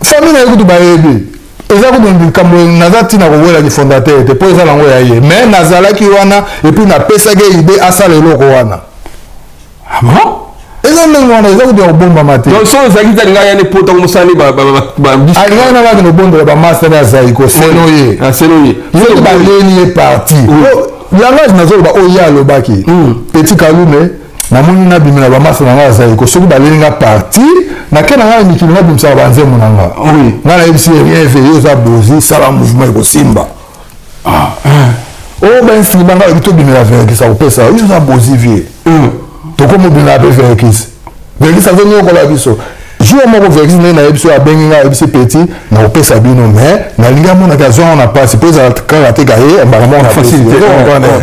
Famille na yekutu bayebi. Eza ko donc kambo nazati na kowela ki fondateur te po eza lango ya ye. Mais nazalaki wana et puis na pesage idée asala eloko wana.
Ah bon?
Eza ndenge wana eza ko bomba mate.
Donc so ezaki ta nga yani poto ko musani ba
alingana na baki no bondo ba master ya zaiko senoye.
Ah senoye.
Yo ba leni est parti. Langage nazo ba oya lo baki. Petit Kalume na moni na bimina ba master na zaiko so ba leni nga parti na kena nga mikili na bimsa ba nzemo na nga. Oui. Na la MC rien fait yo za bozi sala mouvement ko simba. Ah. Oh ben si banga bito bimina vers qui ça opesa yo za bozi vie. Toko mobile abe verkis. Verkis avait nous kola biso. Jour moko verkis na biso abengi nga biso petit na opesa bino mais na linga mona ka zo on a pas c'est pose quand la tegaye ba mona facilité.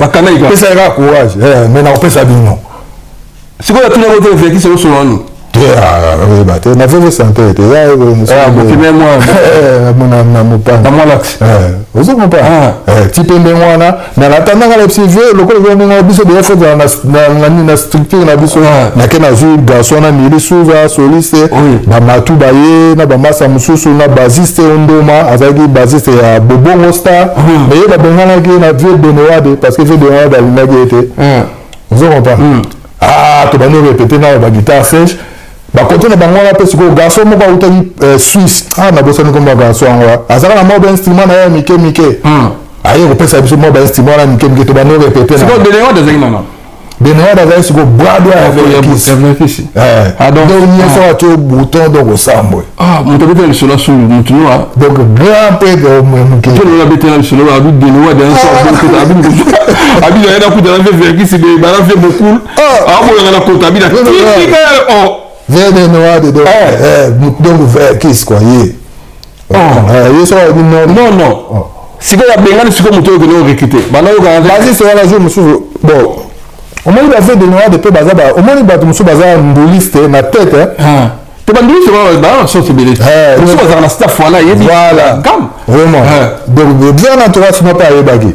Ba kana ika. Pesa ira courage. Mais na opesa bino.
C'est quoi tout le monde verkis sur nous?
Oui, bah tu na fait santé tu là
même moi
mon pas
dans moi l'axe
vous comprenez type moi na attendant la psy le ko na biso de faut na structure na biso na ke na zu garçon na mili souza soliste ba matu baye na ba masa mususu na basiste ondoma azaki basiste ya Bobongo Star mais ba bengana ki na vieux Benoade parce que vieux Benoade a été vous comprenez tu vas nous répéter na ba guitare sèche. Bah quand on a bango la pesi ko garçon mo ba utali Suisse na bossa ni comme garçon wa azaka na mo ben instrument na mike aye ko pesa biso mo ben instrument na mike to ba no répéter
c'est quoi de l'élément des animaux
Benoît da ko brado donc ni so to bouton donc sambo
muto bete le solo sur muto noa
donc grand peu de mo
to la bete le solo abi Benoît dans so abi ya na ku da faire qui c'est ba na fait beaucoup mo na ko tabi la
Benoît donc verkis quoi yé
non si ko ya benga si ko muto ko no recruter bana ko ga
vas-y c'est la jour monsieur bon au moins il a fait Benoît de peu bazaba au moins il bat monsieur bazar ndoliste na tête
to banduli c'est ba so c'est belé monsieur bazar na staff wala yebi
voilà
comme
vraiment donc bien entourage n'a pas yebaki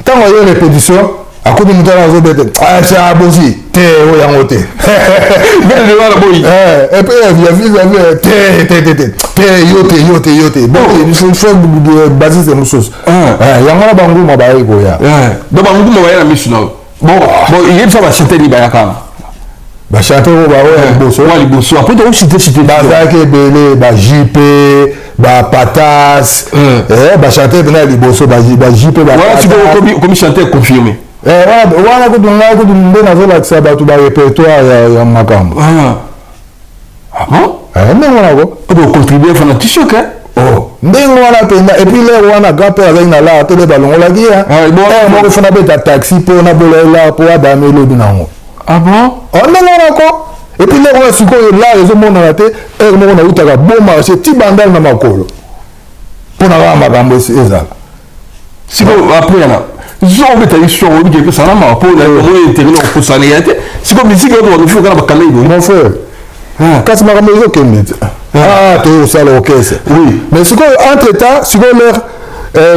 tant on y répétition à côté de nous zo bête c'est abozi te o yango te
mais de la boy
et puis il y a te yote bon il faut baser ces choses yango na bangu ma ba iko ya
donc bangu mo ya na mission bon il y a ça va chanter ni ba yakama
ba chanter o ba o
liboso après donc citer
ba ke belé ba JP ba patas ba chanter bena liboso ba JP ba
voilà tu peux comme chanter confirmé
wana ko nde nazolakisa bato ba répertoire ya makambo
bon
ndenge wana ko
odo contribuer fana t-shirt
ndenge wana mpenza et puis lere wana grand-père azali na lara tele balongolaki ya moko fana beta taxi mpo na bolela mpo adame elobi nango ndenge wana ko et puis lere wana sikoyo lara ezomonana te ere moko nautaka bon marché ti bandale na makolo mpo na kaka makambo ezala
sikoyo après yana zo beta histoire obi ke ça na ma po na mo intérêt no ko sana yate sikoyo musique ko no fuka na bakala ibo
mon frère kasi makambo ezokende te tosala orchestre oui mais sikoyo entre temps sikoyo lere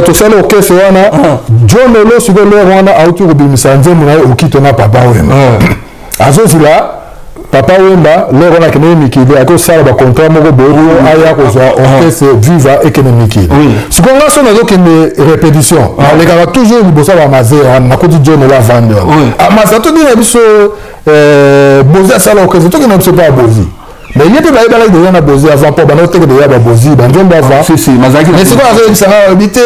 tosala orchestre wana John Elo sikoyo lere wana auti kobimisa nzembo na ye okito na papa wemba azozila papa wemba lere wana akende mikili akosala bacontrat moko boyo aya kozwa orchestre viva ekende mikili sikoyo nga so nazokende répétition alekaka toujours liboso ya bamazere wana nakoti John Elo avande wana masa todina biso bozi asala orchestre tokende biso mpe ya bozi mais il y a des gens qui ont posé avant pour bano teke de yaba bozi banjom bava
si mazaki
mais c'est quoi ça ça habité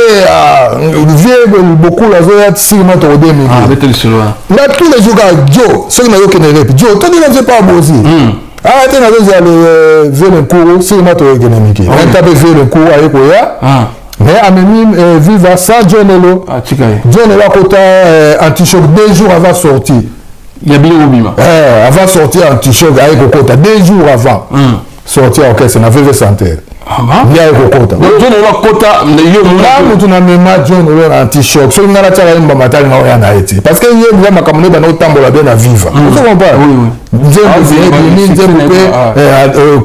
vieux beaucoup la zoya sima to demi
betel solo
là tous les jours Joe ceux qui n'ont aucun rep Joe toi tu ne sais pas bozi Ah, tu as déjà le Vélencourt, c'est ma tour économique. Un tapé Vélencourt avec Oya. Mais à Mémim, viva ça, John Elo. John Elo a côté anti-choc 2 jours avant sortir.
Il y a bien Obima.
Avant sortir anti-choc avec Okota, 2 jours avant. Sortir en caisse, on a fait santé. Il y a Okota.
Donc John Elo a côté,
là, on a même John Elo anti-choc. So, il y a la tara une mamatale, il y a été. Parce que il y a ma camarade dans notre tambour là bien à vivre. Vous comprenez? Oui.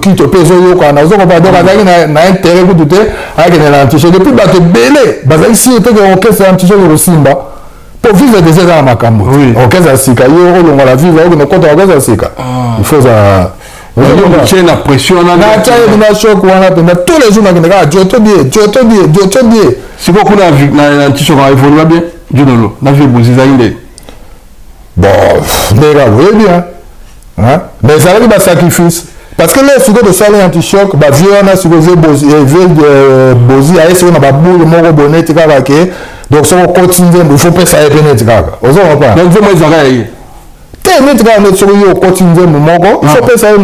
Qui te pèse au Kana, vous comprenez? Donc, il y a intérêt pour tout avec l'anti-choc. Depuis, il y a des bélés. Parce que ici, il y a un anti-choc au Simba. Pour vivre des ans à Makambo. Ok, ça c'est quand on va la vivre, on ne compte pas ça. Il faut ça.
Il y a la pression.
On a choc, on a tous les jours, on a Dieu te dit.
Si vous avez un anti-choc, il faut le bien. Dieu ne l'a pas fait.
Bon, les gars, vous voyez bien. Mais ça arrive à sacrifice. Parce que là, si vous avez des salaires anti-choc, si vous avez bozi, on a boule, mon bonnet, donc si on continue, il faut pas ça être net. Donc,
vous m'avez
on continue, il faut pas ça être.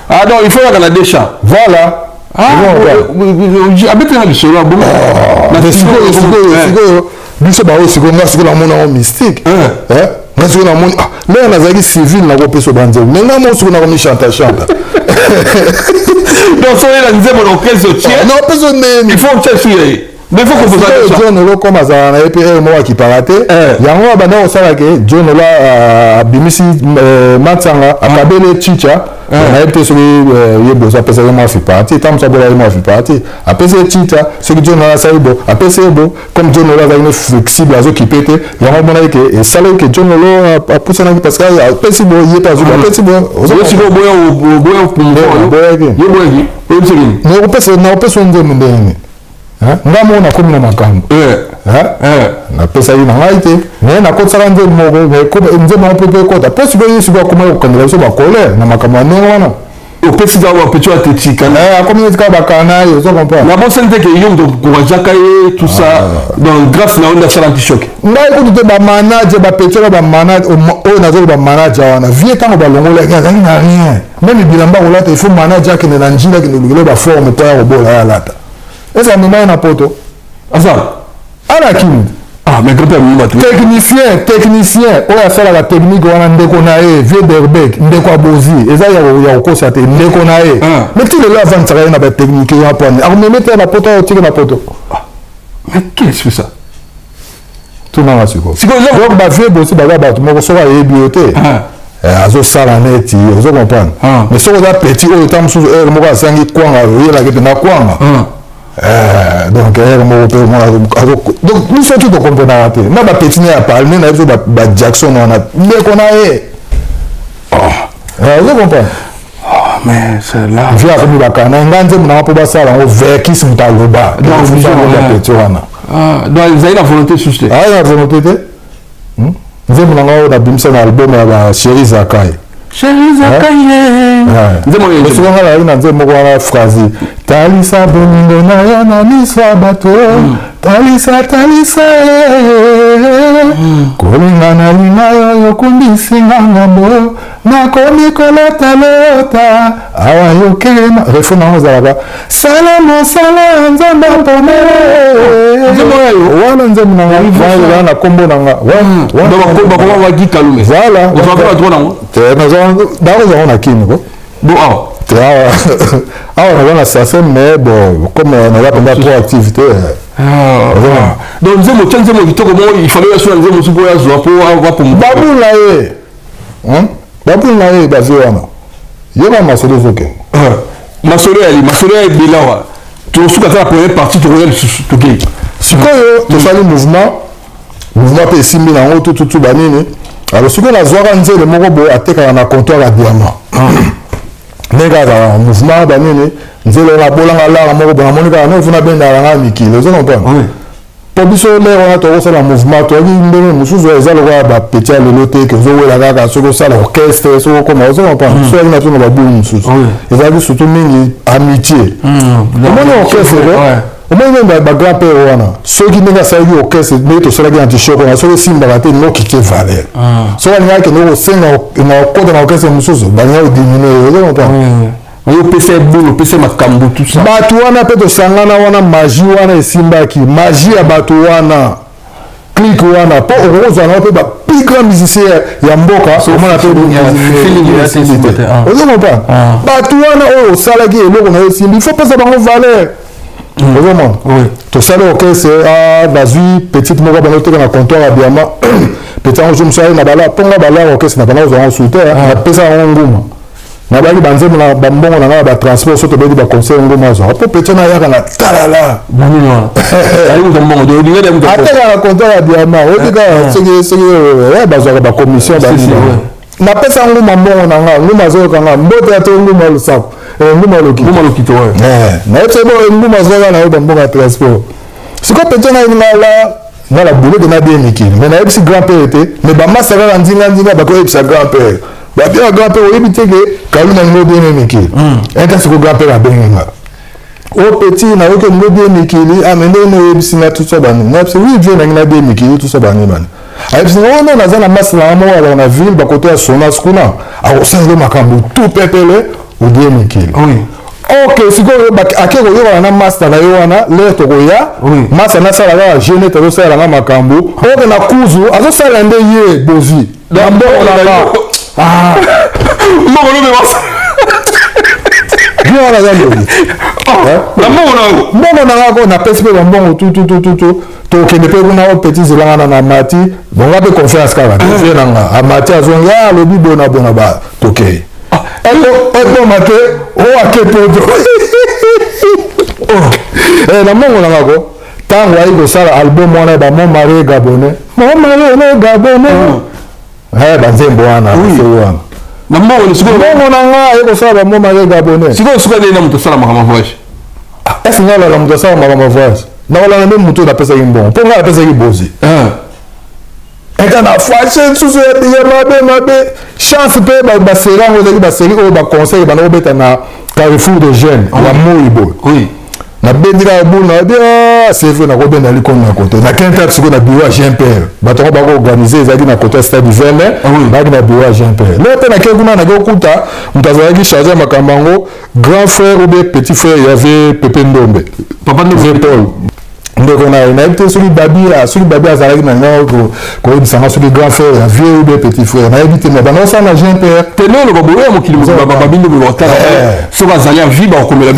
Ah non, il faut qu'il y ait des chats.
Voilà.
Habitez le sol, bon.
C'est mystique. Là, on a dit civil, on a coupé ce bandit. Maintenant, on a mis chanta.
Donc, on est là, on a il faut que tu aies. Mais il faut que vous ayez
John Olo comme ça, et puis moi qui paraté. Il y a un bandit au Salake, John Olo a bimisi Matsanga, a kabele Chicha. On a été sur les beaux, après ça, il fait partie. Tam Sabola, il fait partie. Après ça, Chicha, c'est que John Olo a ça, après c'est beau. Comme John Olo a une flexible, à ce qui pète, il y a un bon avec et ça que John Olo a poussé dans parce qu'il y a un petit beau, il est pas joué, un petit beau.
Si vous voyez au bois,
on peut se dire, ngamo na komi na makambo na pesa yi na ngaite mais na kotsa nze moko mais ko nze mo pepe kota pesi ko yesu ba kuma ko ndela so ba kole na makambo na wana
o pesi ga wa petu atetika
na communauté ka ba kana yo so comprendre
na bon sente que yo do courage et tout ça donc grâce na onda sala anti-choc
ngai ko te ba manager ba petu ba manager o na zo ba manager wana vie tango ba longola ya na rien même bilamba ko lata il faut manager que na njila que no ba forme pour ya bola ya lata. Et ça nous met un poteau.
Mais
technicien, on a fait la technique, on a déconné, vieux d'Herbeck, Ndekwabozi, et ça, il y a encore ça, déconné. Mais tu le laves avant de travailler dans la technique, il y a un point. Alors, on met la poteau, on tire la poteau.
Mais qu'est-ce que ça?
Tout le monde a su quoi. Si vous avez un vieux bossi, on reçoit les bibliothèques. Azo sala neti, vous comprenez. Mais si vous avez petit, vous avez un sous air, vous avez un kwanga, vous avez un kwanga. Donc, nous sommes tous au comprenant. Nous avons petit à parler, nous avons Jackson, on a bien qu'on a. Vous comprenez?
Mais c'est là.
Viens comme il a quand même, on n'a pas ça, on veut qui sont à l'oba. Donc, vous avez petit.
Donc, vous avez la volonté de susciter.
Ah, la volonté de. Nous avons un album à Chéri Zakai.
Chéri Zakai.
Nous avons une phrase. Talisa boningo na yo na miso bato. Talisa kolinga na linga yo yokumbisi ngambo. Nakomi kolota lota. Awa yo kema. Refuna ozalaka. Salamo sala nzamba pomere. Wana nzamba na nga. Na kombo na nga.
Wana kombo wa gikalume.
Voilà.
On va pas droit non.
Dans na kini ko.
Bon
on a ça fait mais bon comme on a pas trop activité
donc nous avons tant de temps comment il fallait assurer nous avons pour pour
babu laé basé wana yeba masolo zoke
masolo est bilan tu souka la première partie tu regardes tout qui
sikoyo to sali mouvement pe simbi na auto tout banini alors sikoyo la zwara nzele moko bo ateka na comptoir à diamant un mouvement banini nzelo la bolanga la moko bona monika na funa benda la mikilo zo comprendre pour biso le on a to ça la mouvement to ngi ndene musuzu ezalo kwa ba petit le loté que zo wela kaka soko sala orchestre soko comme zo comprendre so na to na ba bu musuzu ezali surtout mingi amitié comment orchestre au moins même ba grand père wana ceux qui n'ont pas ça au caisse mais to sala qui anti-choc on a ceux qui simba raté no qui valeur so on a que no senga na code na caisse mususu ba nya diminuer on
on PC boulot PC makambo tout ça
batu wana pe to sangana wana magie wana esimba ki magie ya batu wana clique wana po ozo na pe ba plus grand musicien ya mboka so mona pe feeling ya sensibilité ozo pas batu wana o sala ki eloko na esimbi il faut pas ça bango valeur vraiment oui to sala ok c'est à bazui petite moko ba noter na comptoir à Biama petit on joue ça na bala ponga bala ok c'est na bala on souter na pesa nguma na bali banzemo na bambongo na ba transport soto bedi ba conseil ngoma zo po petit na yaka na talala bonino ali ko mbongo do dinga dem ateka na comptoir à Biama o dika c'est bazwa ba commission ba na pesa nguma mbongo na nga nguma zo kanga mbote ato nguma lusako nguma lokito na etse bo nguma zo na ba mbongo transport siko petit na la boulot de na bien nikili mais na epsi grand père était mais ba masaka ndinga ba ko epsa grand père ba bien grand père oyebi te ke kaluna ngo bien nikili enta siko grand père abenga o petit na yo ke ngo bien nikili amende no epsi na tout ça bani na epsi oui bien na bien nikili tout ça bani man epsi no na zana masala mo ala na ville ba côté sona skuna a osengelo makambo tout pepele o bien nikili oui. Ok, si vous avez un master na yoana, l'air to goya, master na sala la jeune to sala na makambo, o na kuzu, azo sala ndeye bozi. Dambo na ah. Mo no me vas. Yo na zambo. Mo na ko na pesi pe mbongo tout to ke ne pe kuna o petit zelanga na mati, bonga pe confiance kala. Zelanga, amati azonga lobi bona ba. Toke. Eko mate o akepoto na mongo na ngako tango ayi ko sala album wana ba mon mari gabonais banzembo wana wana
na mongo siko
mongo na nga ayi ko sala mon mari gabonais
siko de na muto sala makama voyage
est-ce que la muto sala makama voyage na wala na même muto na pesa yimbon po nga pesa yibozi eka na fashion susu ya mabe chance pe ba série on ba série o ba conseil ba no beta na Carrefour de jeunes la moibo oui na bendira bu na dia c'est vrai na ko benda li comme na côté na kenta tsiko na bureau Jean Père ba to ba ko organiser ezali na côté stade du Vernet ba na bureau Jean Père là pe na kekuna na ko kuta mutaza ki charger makambango grand frère ou bien petit frère il y avait Pépé Ndombe papa Ndombe Paul ndeko na ite suli babi azalaki na nyoko ko ebisanga suli grand frère ya vieux ou bien petit frère na ebite na bana ça na Jean Père
tenelo ko boye mo kilimu baba bindo bo tala so bazali vie ba ko mela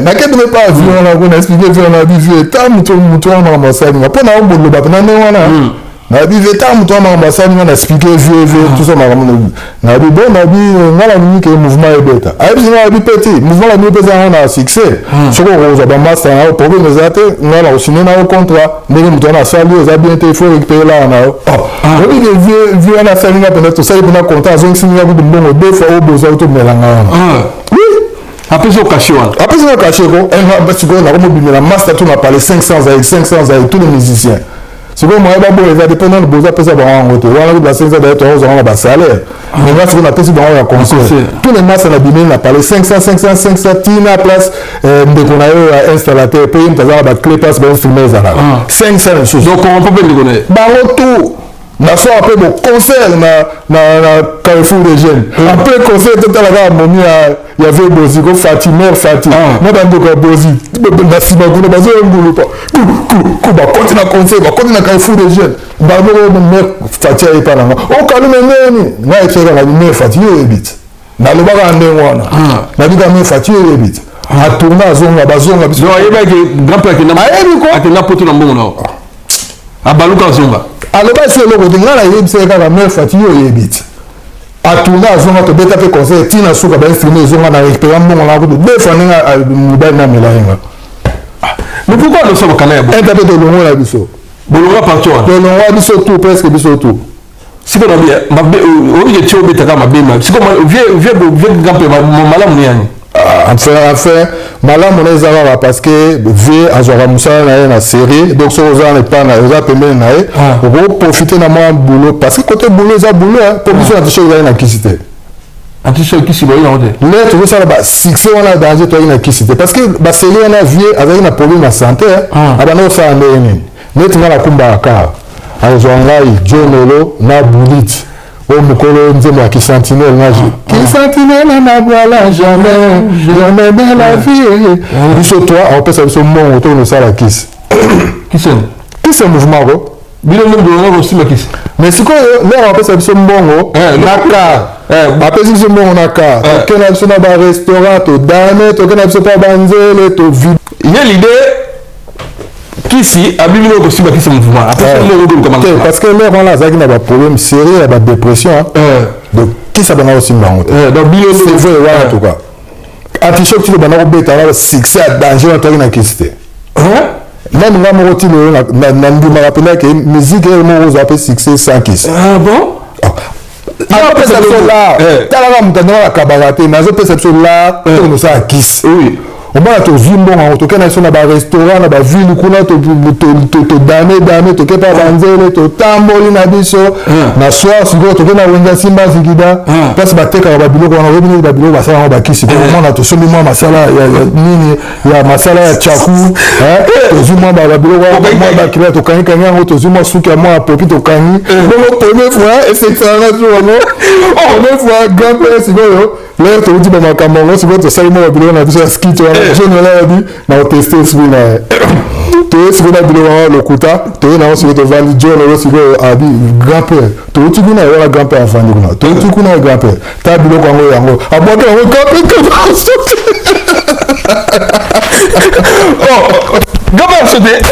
na ke ne pas vie on a ko expliquer vie na vie ta muto na masani na na ombo lo ba na ne wana na bi veta muto na masani na expliquer vie tout ça na bi bon na bi ngala ni ke mouvement ebeta abi na bi petit mouvement la ni pesa on a succès so ko roza ba master na problème ezate ngala osine na contrat ndenge muto na sali oza bien te il faut récupérer là na on dit que vie na sali na peut-être ça il na contrat zo signer ku mbongo deux fois au besoin to melanga oui
après ça caché
ko elle va se go na ko bimela master to na parler 500 avec tous les musiciens. C'est bon, moi, il dépendant de besoin de ça, on va 500 on va salaire. Mais là, on a passé dans un concert. Tous les masses, on a bimé, on a parlé 500, tina place, on a eu installateur, payer une clé place, on a filmé ça là. 500 choses.
Donc, on peut pas le connaître.
Tout. Na so après mon concert na Carrefour des jeunes après concert total la moni il y avait Bozi ko Fatima na bando ko Bozi na sima ko bazo ngulu pa ko ba continue concert ba continue Carrefour des jeunes ba no mère Fatima e pana o kalu meneni na etera na mère Fatima e bit na lo ba ande wana na bika mère Fatima e bit a tourner azonga bazonga biso
no yeba ke grand père ke na atena poto na mbongo na abaluka zonga
alors ba sur le côté ngala yebise kaka mère Fatima e bit a tourner azonga to beta pe concert tina suka ba filmer zonga na récupérer mbongo na ko deux fois nga mobile na melayenga
mais pourquoi nous sommes canaya bon
interprète de longo la biso
bolonga partout
de longo biso tout presque biso tout
siko na bien mabe o ye tio betaka mabema siko vieux gampe malamu ni yani
enfin malamu na ezala parce que vie azora musala na série donc so oza ne pas na oza pembeni na ye on profiter na moi boulot parce que côté boulot za boulot position na tisho na kisite
Anti-choc qui s'y voit dans l'hôtel.
Là, tu veux ça, succès, on a danger, toi, il y a qui c'était. Parce que, c'est lui, on a vu, avec un problème de santé, on ça, mais tu vas la kumba à car. Alors, on a John Lolo, na Boulit. Oh, Mokolo, Nzemo, qui sentinelle, qui sentinelle, n'a voilà jamais dans la vie. Sur toi, on peut savoir ce moment autour de ça, la kiss.
Qui c'est?
Qui c'est le mouvement, gros?
Bilo nom de l'honneur aussi, ma kiss.
Mais c'est quoi, là, on peut savoir ce moment, naka. Après, si ce moment, naka. Quand on a besoin d'un restaurant, tu donnes, tu as besoin d'un banzelle, tu vis.
Il y a l'idée. Kisi a bien aussi ma kisi mouvement après
parce que là on a un problème sérieux la dépression donc qui ça donne aussi donc bio c'est vrai voilà en tout cas anti-choc tu le banana beta là succès à danger en tant que kisi même là mon rôle na me rappeler que musique est mon rôle appelé succès sans kisi
ah bon
la perception là t'as la maintenant la cabareté mais la perception là on ça kisi oui au moins tu zoom bon en tout cas sur un restaurant na ville kuna to dame to kepa banzele to tamboli na biso na soir siko to na wenga simba zikida parce bateka ba biloko na webini ba biloko basala ba kisi pour moment na to somi moi masala ya nini ya masala ya chaku to zoom ba biloko ba kila to kani kani to zoom suka moi popi to kani donc première fois et c'est ça là première fois grand père siko là tu dis ba makambo siko to sali moi ba biloko na biso ski to je ne l'ai dit, mais on testait ce qu'on a. Tu es sur la vidéo, le couta, tu es dans ce que tu vas dire, le reste, a dit, grand-père. Tu es sur la grand-père enfant, tu es sur la grand-père. Tu as dit, à moi, grand-père,
oh, grand-père, c'était.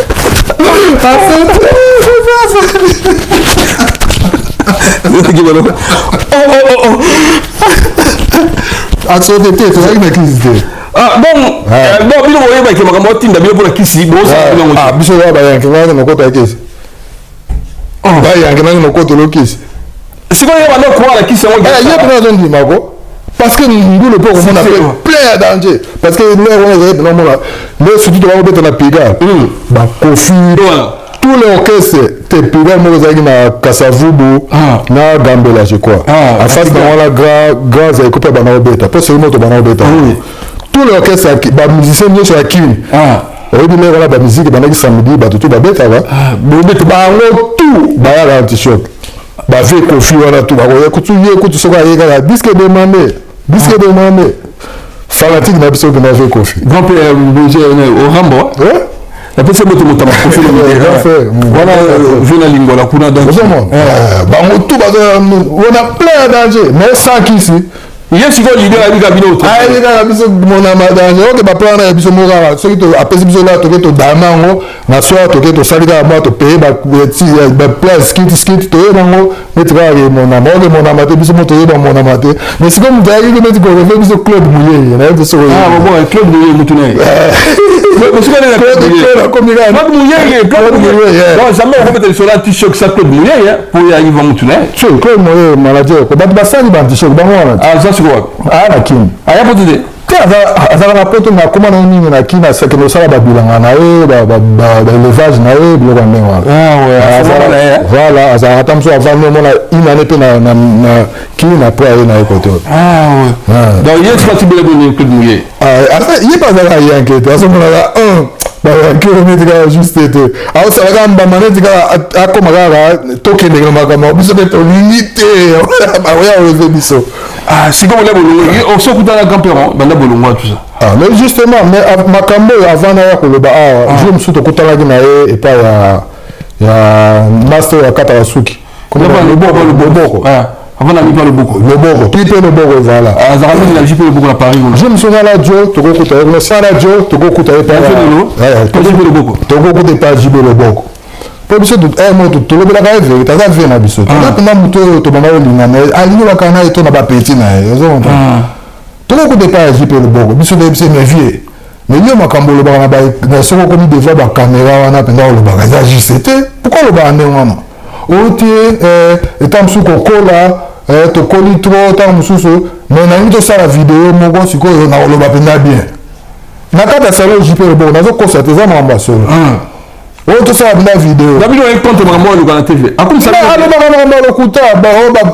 À son été, tu as une crise.
Ah bon, bon, bilo moye ba ke makambo tinda bilo pour kisi bo sa bilo
ah biso ba yanke na no kota kisi ba yanke na no kota lo kisi
siko ye ba no kwa la kisi mo
ye pas besoin de mako parce que nous le port on a plein de danger parce que là on est dans le surtout on va mettre la piga ba kofi tous les orchestres te piga mo za na Kasavubu na Gambela je crois en face dans la grand za couper ba na obeta pour ce moto ba na obeta tout l'orchestre ba musicien bien sur la kine oui mais voilà ba musique ba na samedi ba tout ba beta va ba tout ba ya anti-choc ba ve kofi wala tout ba ko tu ye ko tu soka ye ga disque demandé fanatique na biso na ve kofi
grand père au Rambo la personne moto moto kofi voilà jeune lingo la kuna dans
ba tout ba on a plein de danger mais sans qui ici
Yes, il faut l'idée à l'Igabino.
Ah, il y a mon amadage. Ok, ma plan est biso mora. Ce qui te appelle biso là, tu te damango. Na soir, tu te salida à moi, tu payes ba plan skit, tu es mango. Mais tu vas aller mon amour, mon amate, biso mon toye dans mon amate. Mais c'est comme d'ailleurs que tu connais biso club mouillé. Il y a des
ah bon, club mouillé, moutoune. Mais c'est quoi les club comme il a. Club mouillé. Non, jamais on va mettre sur l'anti-choc ça club mouillé pour y arriver moutoune.
Tu club mouillé, maladie. Ba ça ni anti-choc, ba moi.
Ah ça
ah la kin
aya potide
azala na poto na koma na nini na kina seke no sala ba bilanga na élevage na biloko ndenge wana voilà azala tamso avant no mona inane pe na kina po aye na ekoto
donc yes pas tibele boni club mouillé
asa il pas azala yanke to aso mona la ba kilomètre juste te alors ça va ba maneti ka akoma ka tokende na makama biso te to limité ba ya relever biso
ah c'est comme les bolongo on se coûte à la grand-père banda bolongo tout ça
ah mais justement mais makambo avant na ko le ba je me suis to kutala na et pas ya master ya kata suki
comment le boko avant na pas le boko
puis le boko voilà
azarami na jipe le boko à Paris
je me suis là Joe to ko kutala na sala Joe to ko kutala pas
le boko
to ko kutala pas jibe le boko pour biso moto tolobela ka eve taza ve na biso tona moto to bana olinga na alini bakana eto na bapeti na ye ozo toko départ jipe le boko biso de biso na vie mais yo makambo lo bana ba na soko komi devant ba caméra wana penda lo bana za juste pourquoi lo bana wana otie etamsu kokola to koli trop ta mususu mais na nito sala vidéo moko sikoyo na lo ba penda bien na kata salon jipe le boko na zo constater za mamba solo oyo tosala bina video
dabino ekonte makambo aloba na tv
alobaka makambo alokuta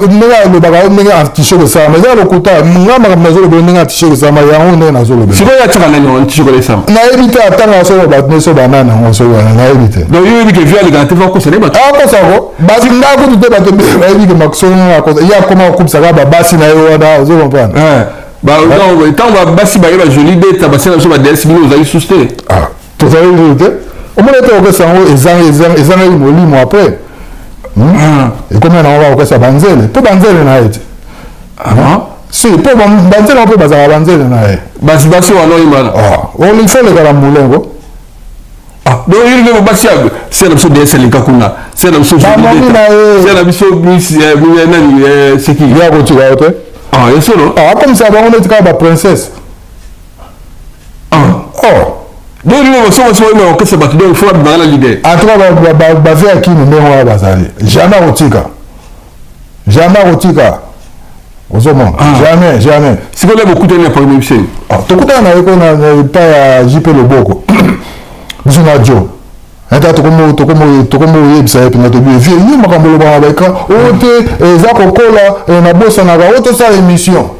ndenge alobaka ndenge antichok esalama eza lokuta nga makambo nazoloba ndenge antichok esalama yango ndenge nazoloba
sikoyo yatiaka nani antichok esama
nayebi te atanga asoloba neso banani yango so wana nayebi te
donc yo yebi ke vi aleka na tv akosa ne bato
akosako basi nga kutu te bato bayebi ke makosonga akosa ye akoma okubisaka babasi na ye wana ozo comprendre
ntango basi baye bajoli beta basala biso badesi bino ozali susu te
tozali susu te omona ete okesa yango ezangaki molimo apres ekomi nango bakokesa banzele mpo banzele na ye te si mpo banzele yango mpe bazalaka banzele na ye
basi wana oyimbana
olifolekala molengo
donc yiri basi yago sena biso DS linka kuna sena biso sena biso nani seki
yakotika yo te
yesolo
akomisa bango neti kaka baprincesse
donc yiri basomo oyima okesa bato donc fo babimaka na lider
en tout cas bave ya kini ndenge wana bazali jamais akotika ozomona jamais
sikoyo le bokutani na premier biseni
tokutana na ye ko na epai ya JP Loboko biso na jo ata tokomo oyebisa ye mpenza tobi vie ye makambo olobaka baeka oyo te eza kokola nabosanaka oyo tosala émission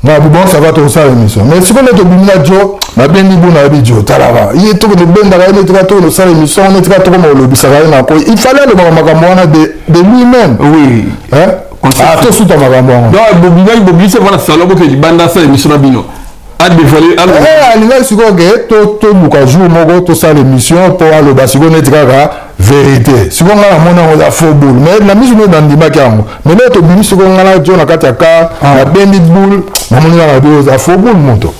na bibon ça va tosala émission mais sikoyo nde tobimi na jo nabendi buna yebi jo talaka ye toko tobendaka ye netika toko tosala émission netika tokoma olobisaka ye nako il fallait alobaka makambo wana de lui-même
oui
tosuta makambo yango
bobimisi vana salon boke libanda asala émission na bino
alingaki sikoyo ke toluka jour moko tosala émission mpo aloba sikoyo neti kaka vérité sikoyo ngai namoni yango eza faux boule mais na miso nde nandimaki yango mais nde tobimi sikoyo ngai na jo na kati ya kar nabendi boule namoni kaka bio eza faux boule moto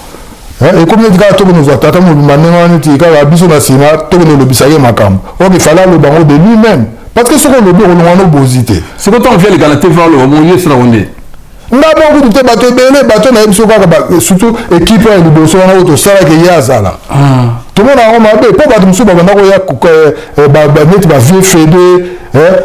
ekomi neti kaka tokende ozwa tata mobimba ndenge wana neti kaka biso na nsima tokende olobisaki makambo oyo ifale aloba yango de lui-même parce que soki olobi olongwa nobozi te
sikoyo ntango vi aleka na tv aloba moye esalako nde
nga bonkutu te bato ebele bato nayebi biso kaka surtout équipe ya liboso wana oyo tosalaki ye azala tomona yango mabe mpo bato mosusu babanda koya neti bavie fede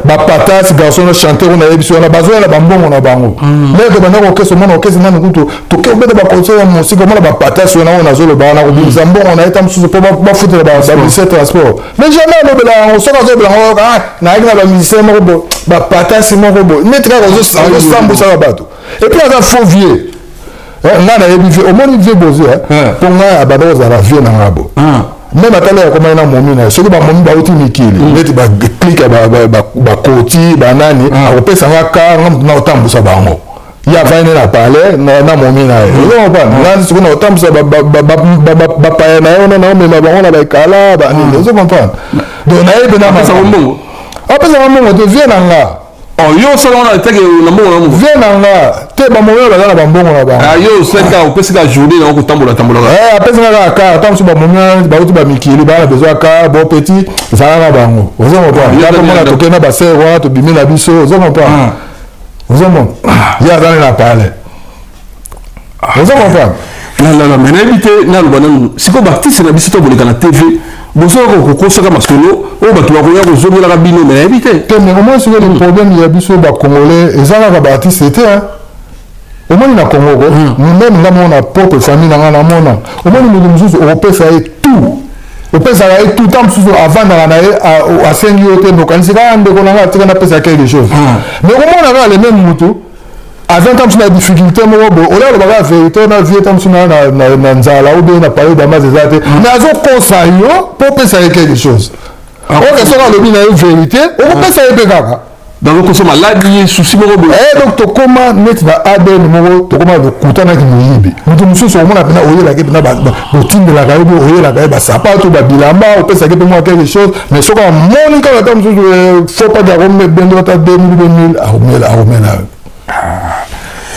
bapatasi garçon na chanteur oyo nayebi biso wana bazoyela bambongo na bango mais tobanda kokesa omona okesi nani kutu toke obeta bakonseil ya mosika omona bapatasi wana oyo nazoloba wana kobimisa mbongo na ye ta mosusu mpo bafutela bamusicien transport mais jamais alobela yango soki azolobela yango nayaki na bamusicien moko bo bapatasi moko bo neti kaka ozosambusaka bato et puis aza faux vieux nga nayebi vie omoni vie bozi mpo ngai abanda kozala vie na nga bo même atala yakomai na momi na ye soki bamomi bauti mikili neti baklike bakoti banani akopesa nga ka nga motu na kotambusa bango ye avandi na palais na momi na ye ozomopana nga soki na kotambusa bapaya na ye wana naomema bango na baekala banini ozokomprendre donc nayebi na apesaka mbongo te vie na nga
yo osala wana teke na mbongo na mo
vie na nga te bamomi baza na bambongo na bango
yo osalika opesika journée nango kotambola
apesaka kaka ata mosusu bamomi bauti bamikili bana besoin ka bo petit ezala na bango ozomopana tokei na baser wana tobimi na biso ozomopana ozomona ye azali na pale ozomopana
mais nayebi te naloba nanu sikoyo baartiste na biso toboleka na tv bosoko kokosaka masolo oyo bato bakoya kozongelaka bino me nayebi te
mais omoi sikoyo le problème ya biso bacongolais eza kaka baartiste te omoni na Congo nous-même nga mona propre famille na nga namona omoni moto mosusu okopesa ye tout opesaka ye tout temps mosusu avandaka na ye asengi yo te nokanisi kaka ndeko na nga atika napesa quelque chose mais omona kaka le même mutu avant tant que na difficulté moko bo ola alobaka vérité na vie tant que na nzala ou bien na période d'amaz eza te mais azokosa yo mpo opesa ye quelque chose oke soki alobi na ye vérité okopesa ye mpe kaka
donc koso maladi ye susi moko boye
donc tokóma neti na ADN moko tokóma lokutanaki moyibi moto mosusu omona mpena oyelaki mpena botindelaka ye bo oyelaka ye basapato babilamba opesaki mpe mwa quelque chose mais soki amoni kaka ta mosusu faut pas diakomebendo ata 2000 akomela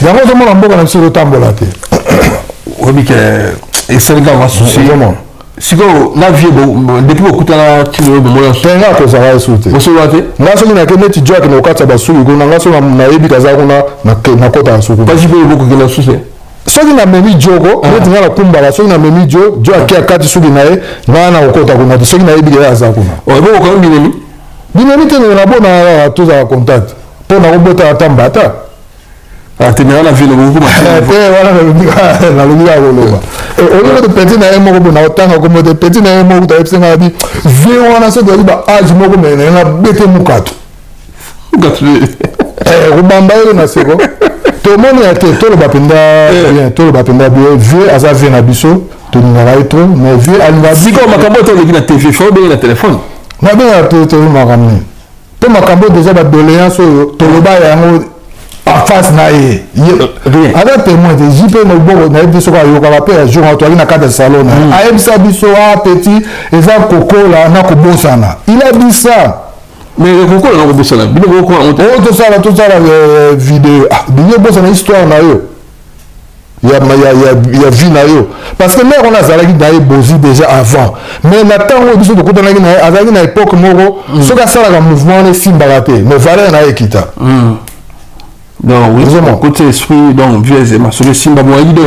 yango ozomona mboka na biso kotambola te
oyebi ke esalika mwa susi sikoyo na vie depuis bokutana tino oyo bomona
mpe nga akozala esu te
osola te
nga soki nake neti jo akende kokatisa basuki kuna nga soki nayebi kaza kuna nakota basuki
pasi mpe bokokenda susi
soki namemi joko neti nga nakumbaka soki namemi jo ake akati suki na ye nga nakokota kuna te soki nayebi ke aza kuna
ebokokanga
binemi te nenge nabona tozala contact mpo nakobota ata mbata
atenera na vino beaucoup
voilà na lobi ya koloba oyo de petit na emo ko na otanga ko de petit na emo ko ta esenga bi vie wana so de ba age moko mena na bete mukato kubamba yo na seko to moni ya te to lo bapenda bien to lo bapenda bien vie aza vie na biso to ngala ito mais vie alwa
siko makambo to le na TV fo be na téléphone
na be na to makambo to makambo déjà ba doléance oyo to lo ba yango en face na ye avec témoin de JP no bogo na biso ka yoka ba pe jour to na cadre salon na aebisa biso a petit eza kokola na kobosana il a dit ça
mais kokola na kobosana bino kokola
on to sala vidéo bino bosana histoire na yo il y a vie na yo parce que mère on a zalaki na bozi déjà avant mais na tango biso to kotana na azaki na époque moko soka sala ka mouvement ne simbaka te mais valeur na ekita
non oui côté esprit donc vieux et masolo simba mo lido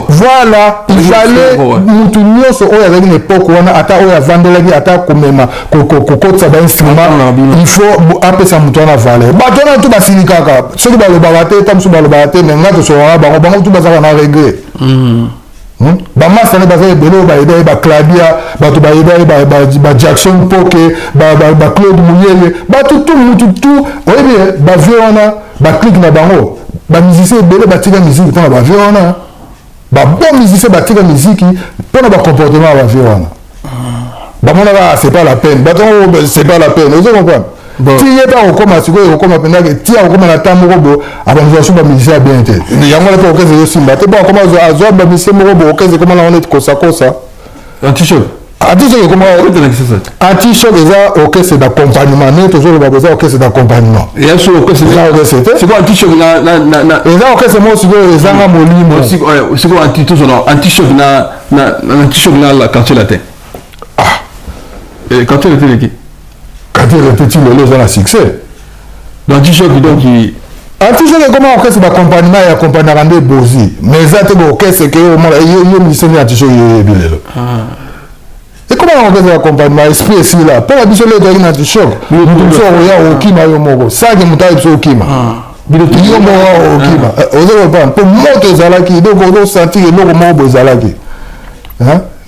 voilà il fallait mutu nyonso oyo azali na époque wana ata oyo avandelaki ata komema kokotisa ba instrument il faut apesa mutu wana valeur bato wana tu basili kaka soki balobaka te ta mosusu balobaka te mais nga tosolaka bango tu bazaka na regret bamasane baza ebele oyo bayeda ye bacladia bato bayeda ye bajackson poke baclaude muyeye bato tu mutu tu oyebi bavie wana baclique na bango bamusicien ebele batika musiki mpona bavie wana babon musicien batika musiki mpona bacomportement ya bavie wana bamonaka c'est pas la peine bato c'est pas la peine ozo comprendre ti ye mpe akokoma sikoyo ekokoma mpendake ti akokoma na ntan moko bo abanzwa so bamusicien ya bien te yango wana mpe okese yosimba te bo akoma azwa bamusicien moko bo okese ekoma nango neti kosakosa
antichoc
ekoma antichoc eza orchestre d'accompagnement ne tozoloba eza orchestre d'accompagnement
eza orchestre te
sikoyo antichoc eza orchestre moko sikoyo ezanga molimo
sikoyo antichoc na quartier latin quartier latin leki
quartier répétit lelo eza na succès
antichoc donc
antichoc ekoma orchestre d'accompagnement ya accompagnaka nde bozi mais eza te boorchestre ke yo musicien ni antichoc yoyebi lelo ekoma na orchestre d'accompagnement esprit esila mpo na biso lelo toyaki na antichoc mutu biso okoya okima yo moko saki mutu ayi biso okima yo moko okima oza kopana mpo moto ezalaki donc ozosentir eloko moko bo ezalaki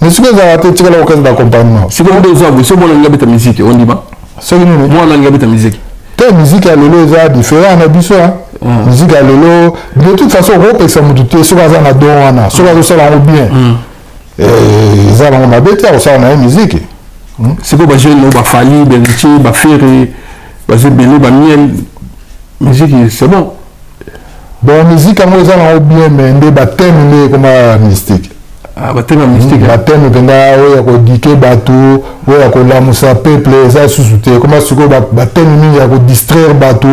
mais sikoyo ezalaka te tikala orchestre d'accompagnement
sikoyo nde ozwa so mwana linga beta musike ondima
soki nini
mwana linga beta musike
te musique ya lelo eza différent na biso musique ya lelo de toute façon okopekisa mutu te soki aza na don wana soki azosala yango bien eza bango mabe te akosala na ye musique
sikoyo bajeune oyo bafali beritier bafere bazebele bamiel musique c'est bon
bon musique yango eza nango bien mais nde bateme nde ekoma mystique
bateme ya mystique
bateme mpenza oyo ya kodike bato oyo ya kolamusa peuple eza lisusu te ekoma sikoyo bateme mingi ya kodistraire bato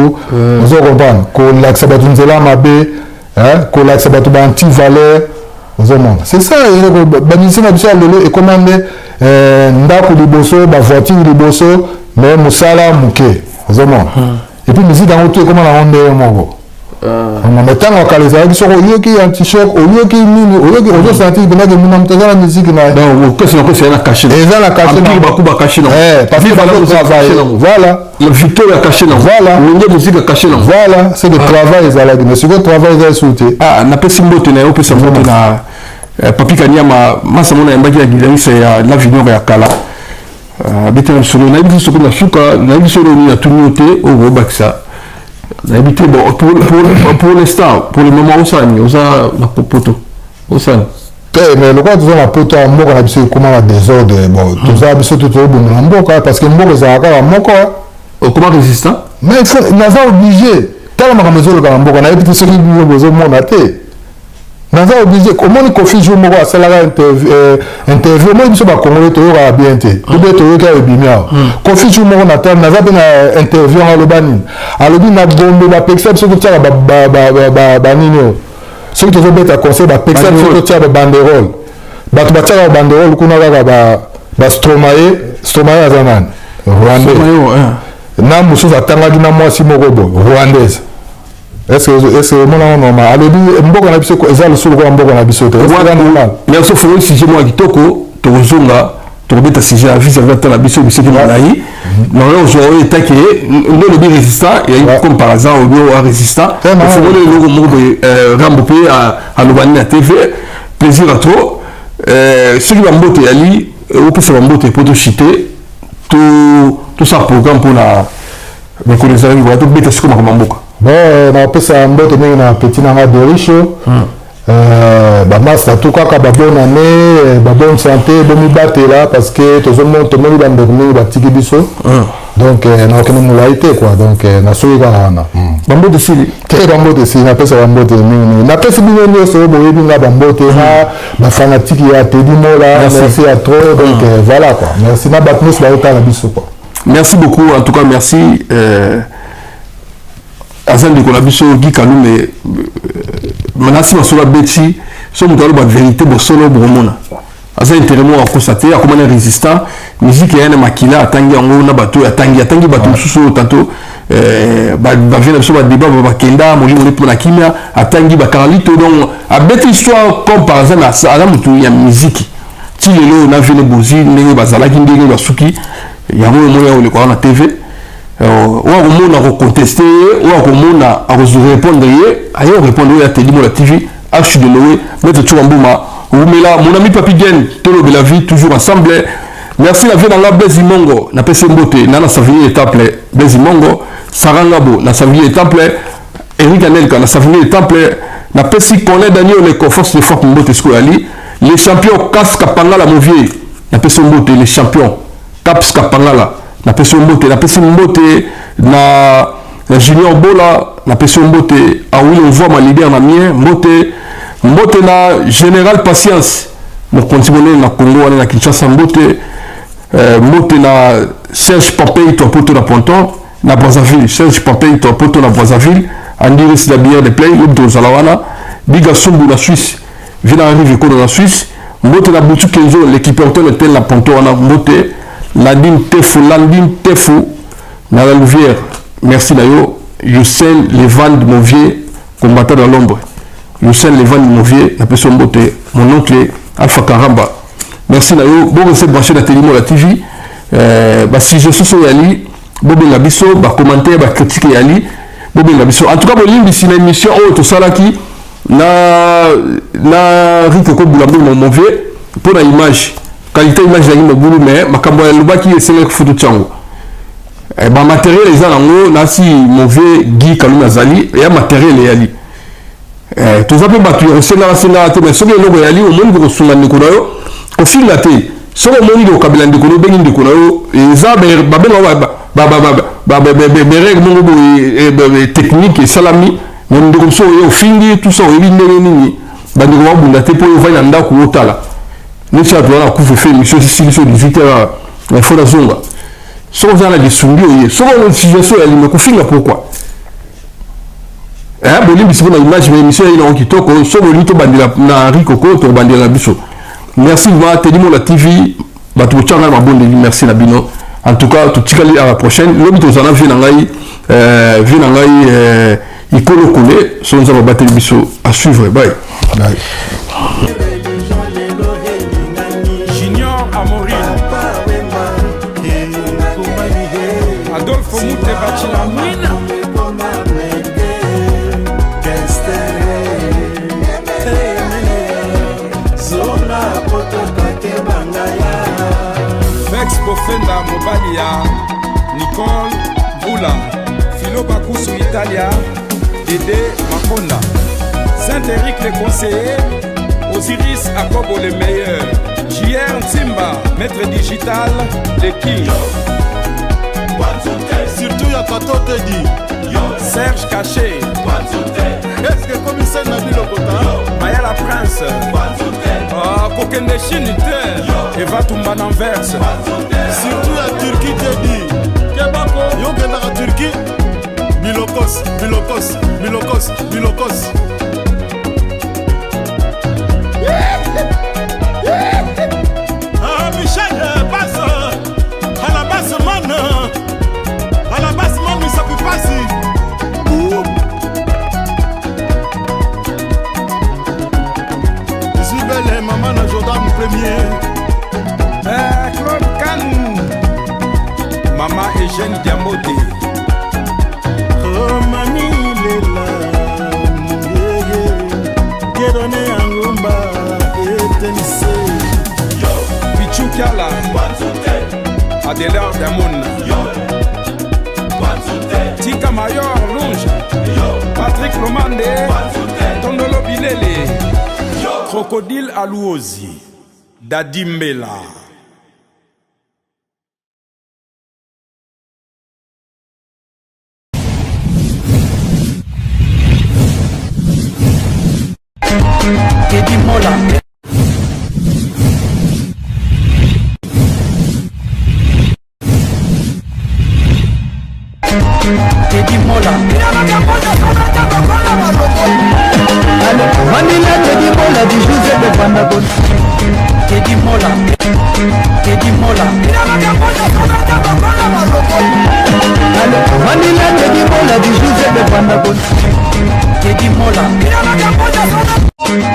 ozo comprendre kolakisa bato nzela mabe kolakisa bato baanti-valeur ozomona c'est ça bamusicien na biso ya lelo ekoma nde ndako liboso bavoiture liboso mais mosala moke ozomona epuis musique yango tu ekoma nango nde yo moko mais ntango akala ezalaki soki oyoki antichoc oyoki nini oyoki ozosentir mpendake mina moto eza na musike na
eza na cache bakuba cache
parce que travail voilà
la victoire ya cache
voilà
wenge musique ya cache
voilà c'est que travail ezalaki mais sikoyo travail eza esu te
napesi mbote na yo opesa mbote na papi kanyama masa mona yambaki ya guitariste ya la vignore ya kala betela solo nayebi biso soki na suka nayebi biso oyo nini atuni yo te oyo koyebakisa nayebi te bon pour l'instant pour le moment osani oza na popoto osani
te mais lokola toza na poto ya mboka na biso ekoma na désordre bon toza biso to tozobomela mboka parce que mboka ezalaka kaka moko
okoma résistant
mais naza obligé tala makambo ezoloka na mboka nayebi te soki bino bozomona te naza obligé omoni kofi jour moko asalaka interview omoni biso bakongole toyokaka bien te tobe toyoki ayo ebimi awa kofi jour moko na tala naza mpe na interview yango aloba nini alobi na bombe bapekisa biso totiaka banini oyo soki tozobeta conseil bapekisa biso totia babanderole bato batiaka babanderole kuna kaka bastromaye aza nani rwandais na mosusu atangaki na mwasi moko bo rwandaise est-ce mona normal alobi mboka na biso eza lisusu lokola mboka na biso te
mais so fongoli sujet moko ya kitoko tokozonga tobeta sujet à vie ça va être la biso biso qui malayi non aujourd'hui est que nous le résistant et comme par hasard au bureau résistant il faut le logo monde rambopé à l'obani à TV plaisir à trop ce qui va mbote ali ou que ça va mbote pour te chiter tout ça programme pour la mais qu'on les arrive à tout beta c'est comme mboka
bon on appelle ça mbote mais na petit nanga de riche bamasa tout kaka babonne année babonne santé bomi batela parce que tout le monde va dormir batiki biso donc na okene mulaité quoi donc na soyi kaka wana
bambote sili
te bambote sili na pesa bambote mingi na pesa bino nyonso boyebi nga bambote na bafanatique ya Teddy Mola merci à trop donc voilà quoi merci na bato nyonso baotala biso quoi
merci beaucoup en tout cas merci Azan de Kolabiso Guy Kalume Manasi Masola Betty sont dans la vérité pour solo Bromona. Azan intérêtement à constater à comment les résistants musique et un makina atangi en na bateau atangi bateau sous tantôt vient sur le débat va kenda moli pour la kimia atangi ba Carlito donc à bête histoire comme par exemple à la mutu ya musique ti lelo na vene bozi ndenge bazala ki ndenge basuki ya moyo le kwa na TV on a contesté on a répondre ailleurs répondre à Teddy Mola TV H de Noé mettre tout en bouma ou mais là mon ami Papi Gen Tolo de la vie toujours ensemble merci la vie dans la Blaise Mongo na pese mbote na Savigny étape Blaise Mongo Sarangabo na Savigny étape Eric Anelka na Savigny étape na pese connaît Daniel les forces de force mbote skolali les champions Casca Pangala Movier na pese mbote les champions Capska Pangala na pesi mbote na Junior Bola na pesi mbote a oui on voit ma leader na mien mbote na Général Patience mo continuer na Congo na Kinshasa mbote na Serge Papey to poto na Ponton na Brazzaville Serge Papey to poto na Brazzaville Andiris la bière de play le do Zalawana Biga Sumbu na Suisse vient arriver ko na Suisse mbote na Boutou Kenzo l'équipe autonome tel na Ponton na mbote Landine Tefu, dans la Louvière. Merci d'ailleurs. Youssel Levan de Mauvier, combattant dans l'ombre. Youssel Levan de Mauvier, la personne beauté. Mon oncle Alpha Karamba. Merci d'ailleurs. Bon, c'est branché la Teddy Mola TV. Si je suis sur Yali, Bobé Labisso, commentaire, critique Yali, Bobé Labisso. En tout cas, bon, c'est une émission tout ça là qui na Rico Boulambou mon Mauvier pour l'image. Qualité image d'Aïm Boulou, mais ma caméra est qui est celle que photo tchango. Bah matériel les gens là si mauvais Guy Kalou Nazali et matériel est ali. Tout ça peut battre c'est là mais ce que le ali au monde que sur la Nicolas au fil la té sur le monde au Kabila Nicolas Benin Nicolas et ça technique et salami même de comme ça au findi tout ça au nini bah nous va bundaté pour voir nanda ko otala. Nous sommes à la couvre-feu, monsieur, si nous sommes 18h, il faut la zone. Si on a des souliers, si on a une situation, il me confie pourquoi. Bon, si on a une image, mais monsieur, il y a un qui toque, si on a une bandela, na Rikoko, on a bandela biso. Merci, Teddy Mola TV, merci, Nabino. En tout cas, tout à la prochaine. L'homme qui nous a vu dans il colle coller, si on a battu le biso à suivre. Bye.
Adolfo Mute Bachilamina Vex Bofenda Mobalia Nicole Boula Philo Bakusu Italia Dédé Makonda Saint-Éric les conseillers Osiris Akobo les meilleurs JR Timba Maître Digital les Kings
surtout ya kato te dit
Serge Caché
est-ce que commissaire Nabi Lokota
Maya la Prince Kokende Chinite Eva Tumba Nanverse
surtout ya Turquie te dit Kebako yo kendaka Turquie Milokos Michel passe à la base man mais ça peut passer. Je suis belle maman à Jordan premier.
Eugène Diambote.
Oh mami lela Kedone Angumba Etense
Pichu Kiala Adélard Damoun Tika Mayor Lunge Patrick Lomande Tondolo Bilele Crocodile Alouozi Dadimbela.
Teddy Mola. Teddy Mola. Vanilla Teddy Mola du José de Bandagon. Teddy Mola. Teddy Mola. Vanilla Teddy Mola du José de Bandagon.